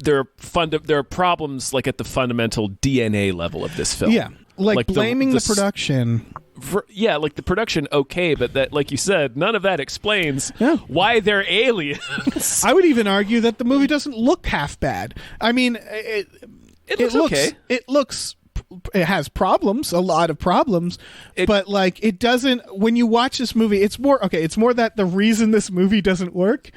there are problems like at the fundamental DNA level of this film. Yeah, like blaming the production. Like the production, okay, but that, like you said, none of that explains why they're aliens. I would even argue that the movie doesn't look half bad. I mean, it looks okay. It has problems, a lot of problems, but like it doesn't. When you watch this movie, it's more that the reason this movie doesn't work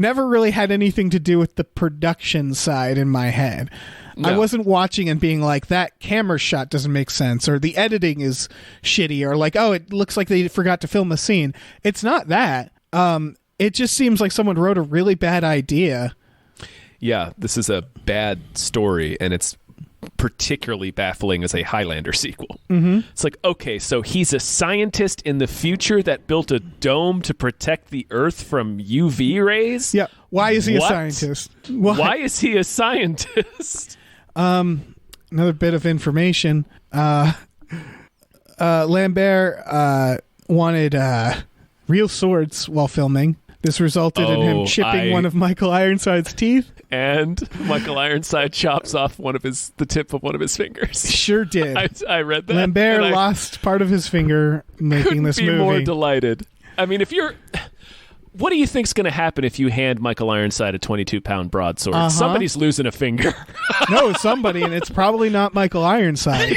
never really had anything to do with the production side in my head. No. I wasn't watching and being like, that camera shot doesn't make sense, or the editing is shitty, or like, oh, it looks like they forgot to film a scene. It's not that. It just seems like someone wrote a really bad idea. Yeah, this is a bad story, and it's particularly baffling as a Highlander sequel. Mm-hmm. It's like, okay, so he's a scientist in the future that built a dome to protect the Earth from UV rays? Yeah. Why is he a scientist? Why is he a scientist? Another bit of information. Lambert wanted real swords while filming. This resulted in him chipping one of Michael Ironside's teeth. And Michael Ironside chops off the tip of one of his fingers. Sure did. I read that. Lambert lost part of his finger making this movie. Couldn't be more delighted. I mean, what do you think's going to happen if you hand Michael Ironside a 22-pound broadsword? Uh-huh. Somebody's losing a finger. No, somebody, and it's probably not Michael Ironside.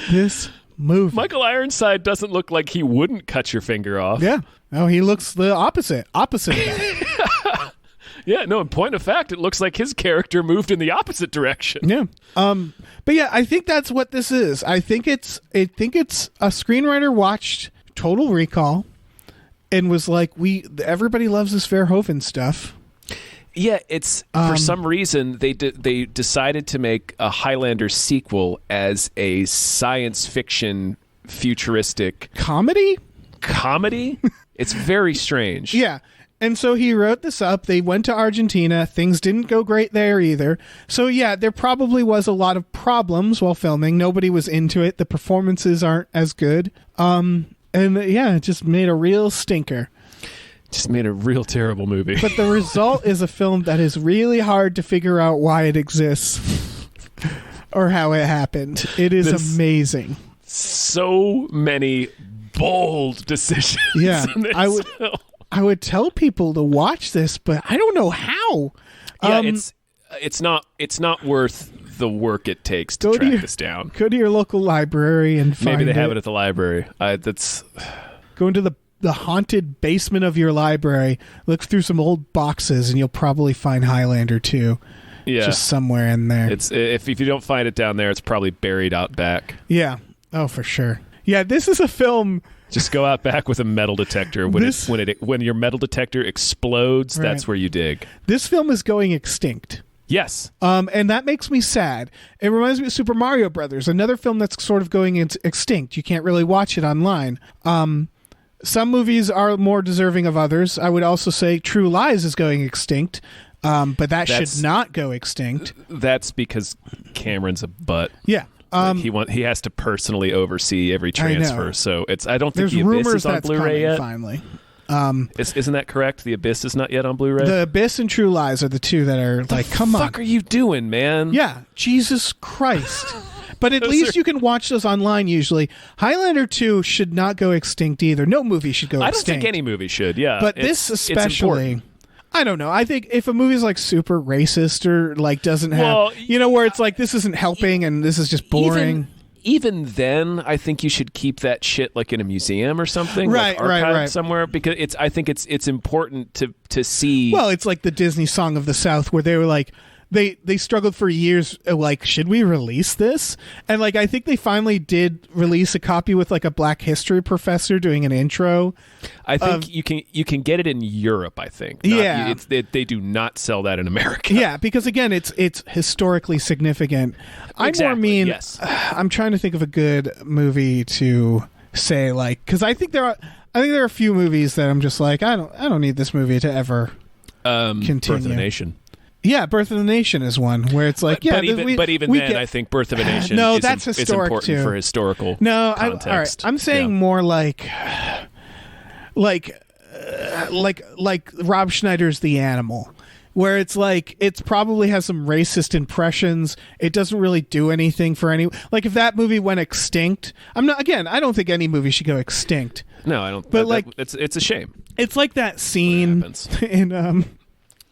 This movie. Michael Ironside doesn't look like he wouldn't cut your finger off. Yeah. No, he looks the opposite of that. Yeah, no, in point of fact, it looks like his character moved in the opposite direction. Yeah. But yeah, I think that's what this is. I think it's a screenwriter watched Total Recall and was like, everybody loves this Verhoeven stuff. Yeah, it's for some reason they decided to make a Highlander sequel as a science fiction futuristic comedy. It's very strange. Yeah. And so he wrote this up. They went to Argentina. Things didn't go great there either. So yeah, there probably was a lot of problems while filming. Nobody was into it. The performances aren't as good. And yeah, it just made a real stinker. Just made a real terrible movie. But the result is a film that is really hard to figure out why it exists. or how it happened. It is amazing. So many bold decisions. Yeah, in this film. I would tell people to watch this, but I don't know how. Yeah, it's not worth the work it takes to track this down. Go to your local library and find Maybe they have it at the library. Go into the haunted basement of your library, look through some old boxes, and you'll probably find Highlander 2. Yeah, just somewhere in there. It's if you don't find it down there, it's probably buried out back. Yeah. Oh, for sure. Yeah, this is a film. Just go out back with a metal detector. When your metal detector explodes, right. That's where you dig. This film is going extinct. Yes. And that makes me sad. It reminds me of Super Mario Brothers, another film that's sort of going extinct. You can't really watch it online. Some movies are more deserving of others. I would also say True Lies is going extinct, but that should not go extinct. That's because Cameron's a butt. Yeah. He has to personally oversee every transfer, so I don't think There's The Abyss rumors is on that's Blu-ray coming, yet. Finally, isn't that correct? The Abyss is not yet on Blu-ray. The Abyss and True Lies are the two that are come on. What the fuck are you doing, man? Yeah, Jesus Christ. But at least you can watch those online usually. Highlander 2 should not go extinct either. No movie should go extinct. I don't think any movie should, yeah. But this especially, I don't know. I think if a movie's like super racist or like doesn't have, where it's like this isn't helping and this is just boring. Even then, I think you should keep that shit like in a museum or something, right, like right, somewhere, because I think it's important to see. Well, it's like the Disney Song of the South, where they were like. They struggled for years, like, should we release this? And, like, I think they finally did release a copy with, like, a Black history professor doing an intro. I think you can get it in Europe, I think. They do not sell that in America. Yeah, because, again, it's historically significant. Yes. I'm trying to think of a good movie to say, like, because I think there are a few movies that I'm just like, I don't need this movie to ever continue. Birth of a Nation. Yeah, Birth of the Nation is one where it's like, but even then, I think Birth of a Nation that's is historic important too. For historical all context. right. I'm saying more like Rob Schneider's The Animal, where it's like it probably has some racist impressions. It doesn't really do anything for any. Like if that movie went extinct, I don't think any movie should go extinct. No, I don't. But it's a shame. It's like that scene in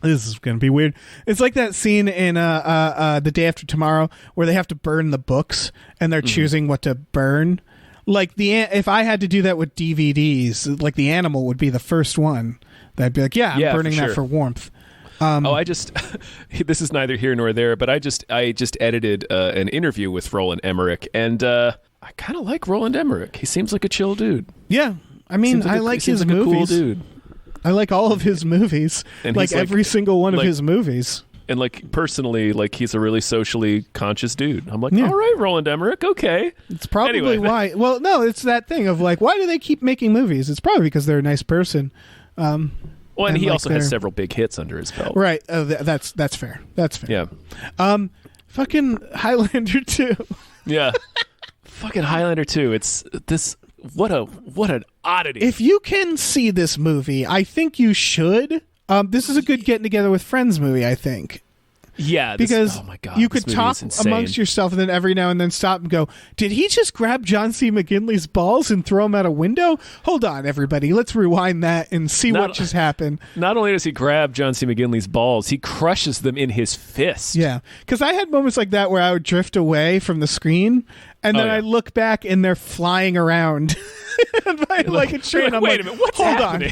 This is going to be weird. It's like that scene in The Day After Tomorrow where they have to burn the books and they're choosing what to burn. Like if I had to do that with DVDs, like The Animal would be the first one. That'd be like, I'm burning that for warmth. This is neither here nor there, but I just edited an interview with Roland Emmerich, and I kind of like Roland Emmerich. He seems like a chill dude. Yeah, I mean, I like his movies. A cool dude. I like all of his movies, and like every single one of his movies. And like personally, like he's a really socially conscious dude. I'm like, all right, Roland Emmerich, okay. It's probably why. Well, no, it's that thing of like, why do they keep making movies? It's probably because they're a nice person. And he also has several big hits under his belt. Right. That's fair. That's fair. Yeah. Fucking Highlander 2. Yeah. Fucking Highlander 2. It's this. What an oddity. If you can see this movie, I think you should. This is a good getting together with friends movie, I think. Yeah, because oh my God, you could talk amongst yourself and then every now and then stop and go, did he just grab John C. McGinley's balls and throw him out a window? Hold on, everybody. Let's rewind that and see what just happened. Not only does he grab John C. McGinley's balls, he crushes them in his fist. Yeah, because I had moments like that where I would drift away from the screen and then I look back and they're flying around. like a train. I'm wait a minute, what's happening?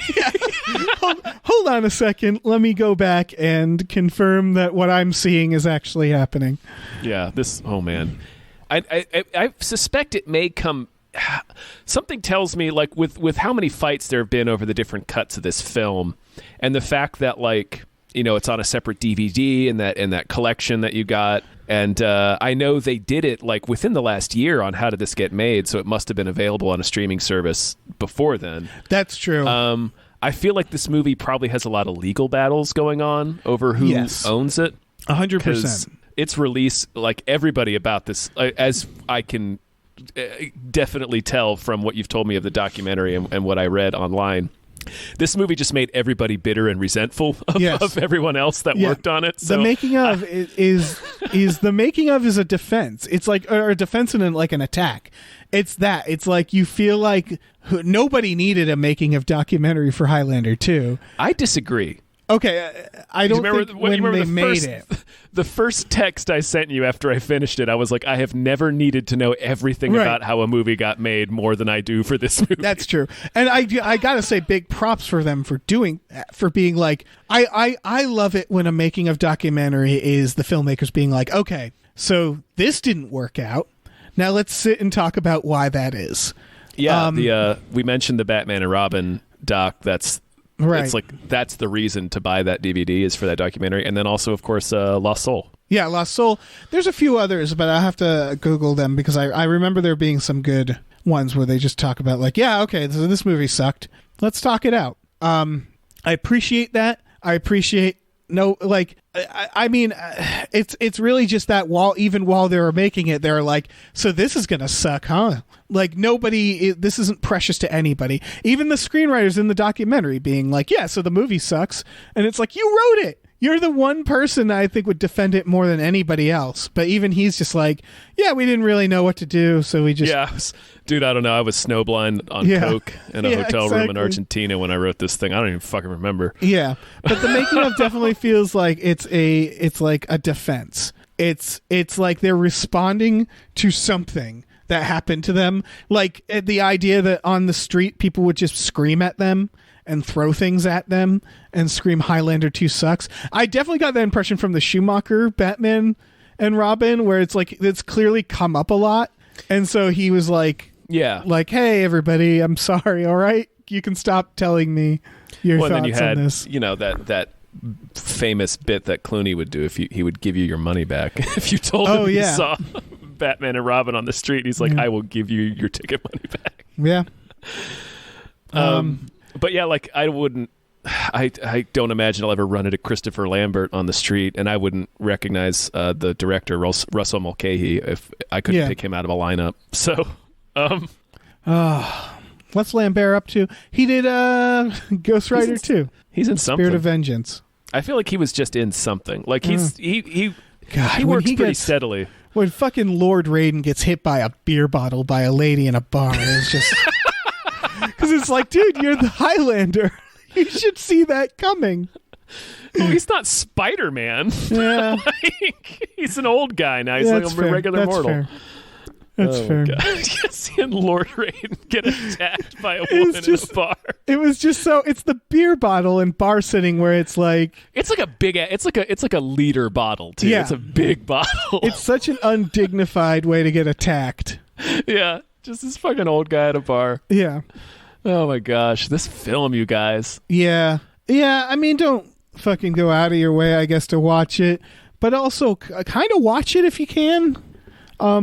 Hold on a second. Let me go back and confirm that what I'm seeing is actually happening. Yeah, oh man. I suspect it may come. Something tells me, like with how many fights there have been over the different cuts of this film, and the fact that it's on a separate DVD and that collection that you got. And I know they did it like within the last year on How Did This Get Made, so it must have been available on a streaming service before then. That's true. I feel like this movie probably has a lot of legal battles going on over who owns it. 100%. Its release, like everybody about this, as I can definitely tell from what you've told me of the documentary and what I read online. This movie just made everybody bitter and resentful of everyone else that worked on it. So, the making of is is the making of is a defense. It's like or a defense and like an attack. It's that. It's like you feel like nobody needed a making of documentary for Highlander 2. I disagree. Okay, I don't think when they made it. The first text I sent you after I finished it, I was like, I have never needed to know everything about how a movie got made more than I do for this movie. That's true. And I gotta say big props for them for being like, I love it when a making of documentary is the filmmakers being like, okay, so this didn't work out. Now let's sit and talk about why that is. Yeah, we mentioned the Batman and Robin doc. That's right. It's like that's the reason to buy that DVD is for that documentary, and then also, of course, Lost Soul. Yeah, Lost Soul. There's a few others, but I have to Google them because I remember there being some good ones where they just talk about like, yeah, okay, so this movie sucked. Let's talk it out. I appreciate that. I appreciate. No, like, I mean, it's really just that even while they were making it, they're like, so this is going to suck, huh? Like, this isn't precious to anybody. Even the screenwriters in the documentary being like, yeah, so the movie sucks. And it's like, you wrote it. You're the one person I think would defend it more than anybody else. But even he's just like, yeah, we didn't really know what to do, so we just... Yeah, dude, I don't know. I was snowblind on coke in a hotel room in Argentina when I wrote this thing. I don't even fucking remember. Yeah, but the making of definitely feels like it's like a defense. It's like they're responding to something that happened to them. Like the idea that on the street people would just scream at them and throw things at them and scream Highlander 2 sucks. I definitely got that impression from the Schumacher Batman and Robin, where it's like it's clearly come up a lot. And so he was like, like, hey, everybody, I'm sorry. All right. You can stop telling me your thoughts then you had, on this. You know, that famous bit that Clooney would do if he would give you your money back. If you told him you saw Batman and Robin on the street, he's like, I will give you your ticket money back. Yeah. But yeah, like I don't imagine I'll ever run into Christopher Lambert on the street, and I wouldn't recognize the director Russell Mulcahy if I couldn't pick him out of a lineup. So, what's Lambert up to? He did Ghost Rider 2. He's in something. Spirit of Vengeance. I feel like he was just in something. Like he works pretty steadily. When fucking Lord Raiden gets hit by a beer bottle by a lady in a bar, it's just because it's like, dude, you're the Highlander. You should see that coming. Well, he's not Spider-Man. Yeah. Like, he's an old guy now. He's like a regular mortal. Fair. That's fair. Seeing Lord Raiden get attacked by a woman in a bar. It was just so. It's the beer bottle and bar sitting where it's like a big. It's like a liter bottle too. Yeah. It's a big bottle. It's such an undignified way to get attacked. Yeah, just this fucking old guy at a bar. Yeah. Oh my gosh, this film, you guys. Yeah. I mean, don't fucking go out of your way, I guess, to watch it, but also kind of watch it if you can.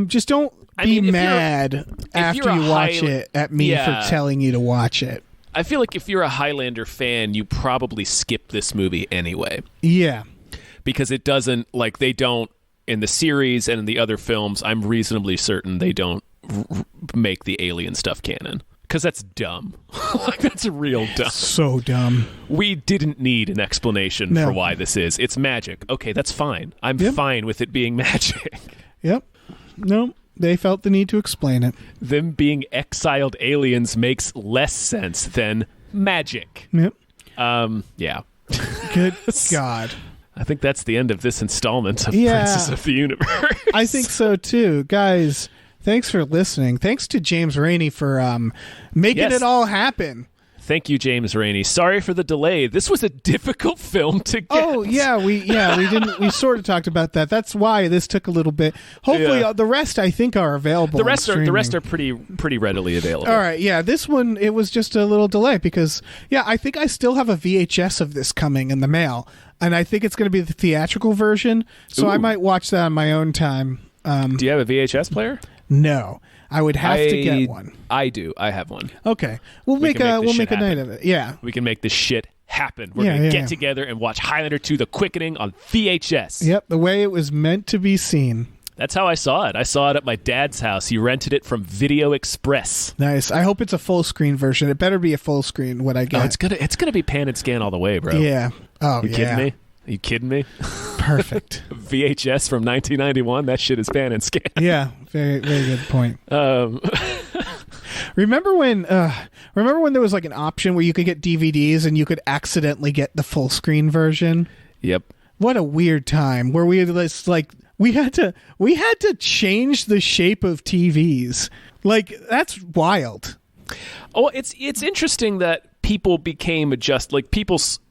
Just don't be mad after you watch it at me for telling you to watch it. I feel like if you're a Highlander fan, you probably skip this movie anyway. Yeah. Because it doesn't, like, they don't, in the series and in the other films, I'm reasonably certain they don't make the alien stuff canon. Because that's dumb. Like, that's real dumb. So dumb. We didn't need an explanation for why this is. It's magic. Okay, that's fine. I'm fine with it being magic. Yep. No, they felt the need to explain it. Them being exiled aliens makes less sense than magic. Yep. Yeah. Good God. I think that's the end of this installment of Princes of the Universe. I think so, too. Guys, thanks for listening. Thanks to James Rainey for making it all happen. Thank you, James Rainey. Sorry for the delay. This was a difficult film to get. Oh yeah, we sort of talked about that. That's why this took a little bit. Hopefully, the rest I think are available. The rest are pretty readily available. All right, yeah. This one it was just a little delay because I think I still have a VHS of this coming in the mail, and I think it's going to be the theatrical version. So I might watch that on my own time. Do you have a VHS player? No. I would have to get one. I do. I have one. Okay. We'll make a night of it. Yeah. We can make this shit happen. We're going to get together and watch Highlander 2 The Quickening on VHS. Yep, the way it was meant to be seen. That's how I saw it. I saw it at my dad's house. He rented it from Video Express. Nice. I hope it's a full screen version. It better be a full screen what I get. Oh, it's gonna be pan and scan all the way, bro. Yeah. Oh, you kidding me? Are you kidding me? Perfect. VHS from 1991. That shit is pan and scan. Yeah, very very good point. Remember when there was like an option where you could get DVDs and you could accidentally get the full screen version? Yep. What a weird time where we had to change the shape of TVs. Like, that's wild. Oh, it's interesting that people became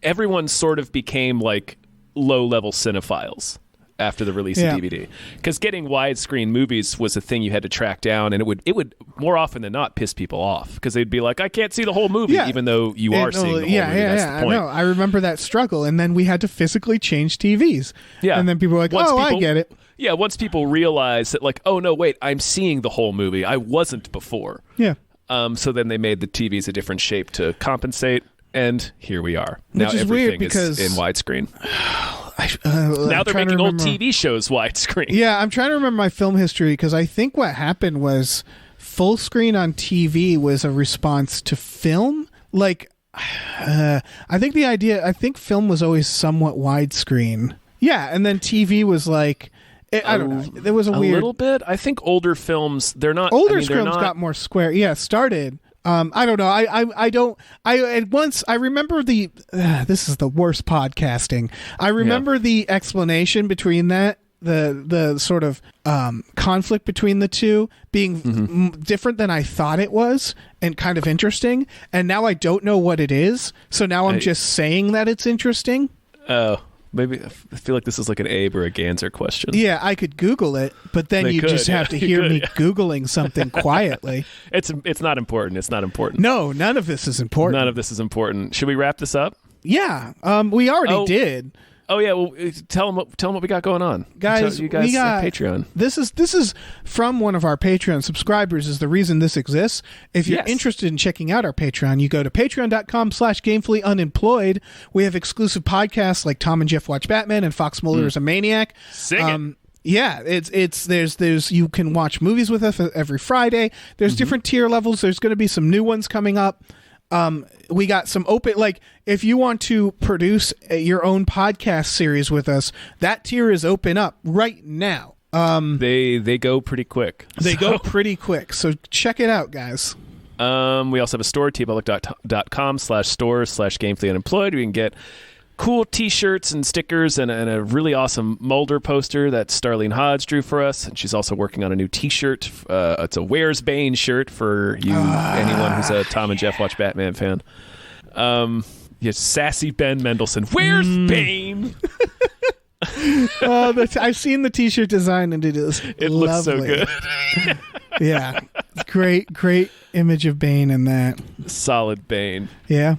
everyone sort of became like low-level cinephiles after the release of DVD, because getting widescreen movies was a thing you had to track down, and it would more often than not piss people off because they'd be like, I can't see the whole movie, even though you are seeing the whole movie. That's the point. I know. I remember that struggle, and then we had to physically change TVs. Yeah, and then people were like, I get it. Yeah, once people realize that, like, oh no, wait, I'm seeing the whole movie. I wasn't before. Yeah. So then they made the TVs a different shape to compensate, and here we are. Which now is everything weird because is in widescreen. Now they're making old TV shows widescreen. Yeah, I'm trying to remember my film history because I think what happened was full screen on TV was a response to film. Like, I think film was always somewhat widescreen. Yeah, and then TV was like, I don't know. There was a little bit. I think older films, they're not. Films got more square. Yeah, started. I don't know. I remember this is the worst podcasting. I remember the explanation between that, the sort of conflict between the two being different than I thought it was and kind of interesting. And now I don't know what it is. So now I'm just saying that it's interesting. Oh, maybe I feel like this is like an Abe or a Ganser question. Yeah, I could Google it, but then you just have to hear me Googling something quietly. It's not important. It's not important. No, none of this is important. None of this is important. Should we wrap this up? Yeah, we already did. Oh yeah, well, tell them what we got going on, guys. You guys got Patreon. This is from one of our Patreon subscribers. Is the reason this exists. If you're interested in checking out our Patreon, you go to patreon.com/gamefullyunemployed. We have exclusive podcasts like Tom and Jeff Watch Batman and Fox Mulder is a Maniac. Sing it. Yeah, there's you can watch movies with us every Friday. There's different tier levels. There's going to be some new ones coming up. We got some open, like, if you want to produce your own podcast series with us, that tier is open up right now. They go pretty quick. Go pretty quick. So check it out, guys. We also have a store, tpublic.com/stores/gamefullyunemployed. We can get cool t-shirts and stickers and a really awesome Mulder poster that Starlene Hodge drew for us, and she's also working on a new t-shirt. It's a Where's Bane shirt for you, anyone who's a Tom and Jeff Watch Batman fan. Yes, sassy Ben Mendelsohn. Where's Bane? I've seen the t-shirt design and it is it lovely. Looks so good. Yeah, great image of Bane in that. Solid Bane. Yeah.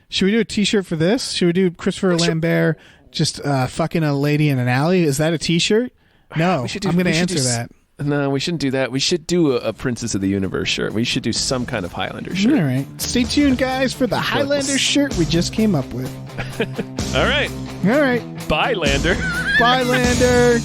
Should we do a t-shirt for this? Should we do Christopher Lambert just fucking a lady in an alley? Is that a t-shirt? No, I'm going to answer that. No, we shouldn't do that. We should do a Princess of the Universe shirt. We should do some kind of Highlander shirt. All right. Stay tuned, guys, for the Highlander shirt we just came up with. All right. All right. Bye, Lander. Bye, Lander.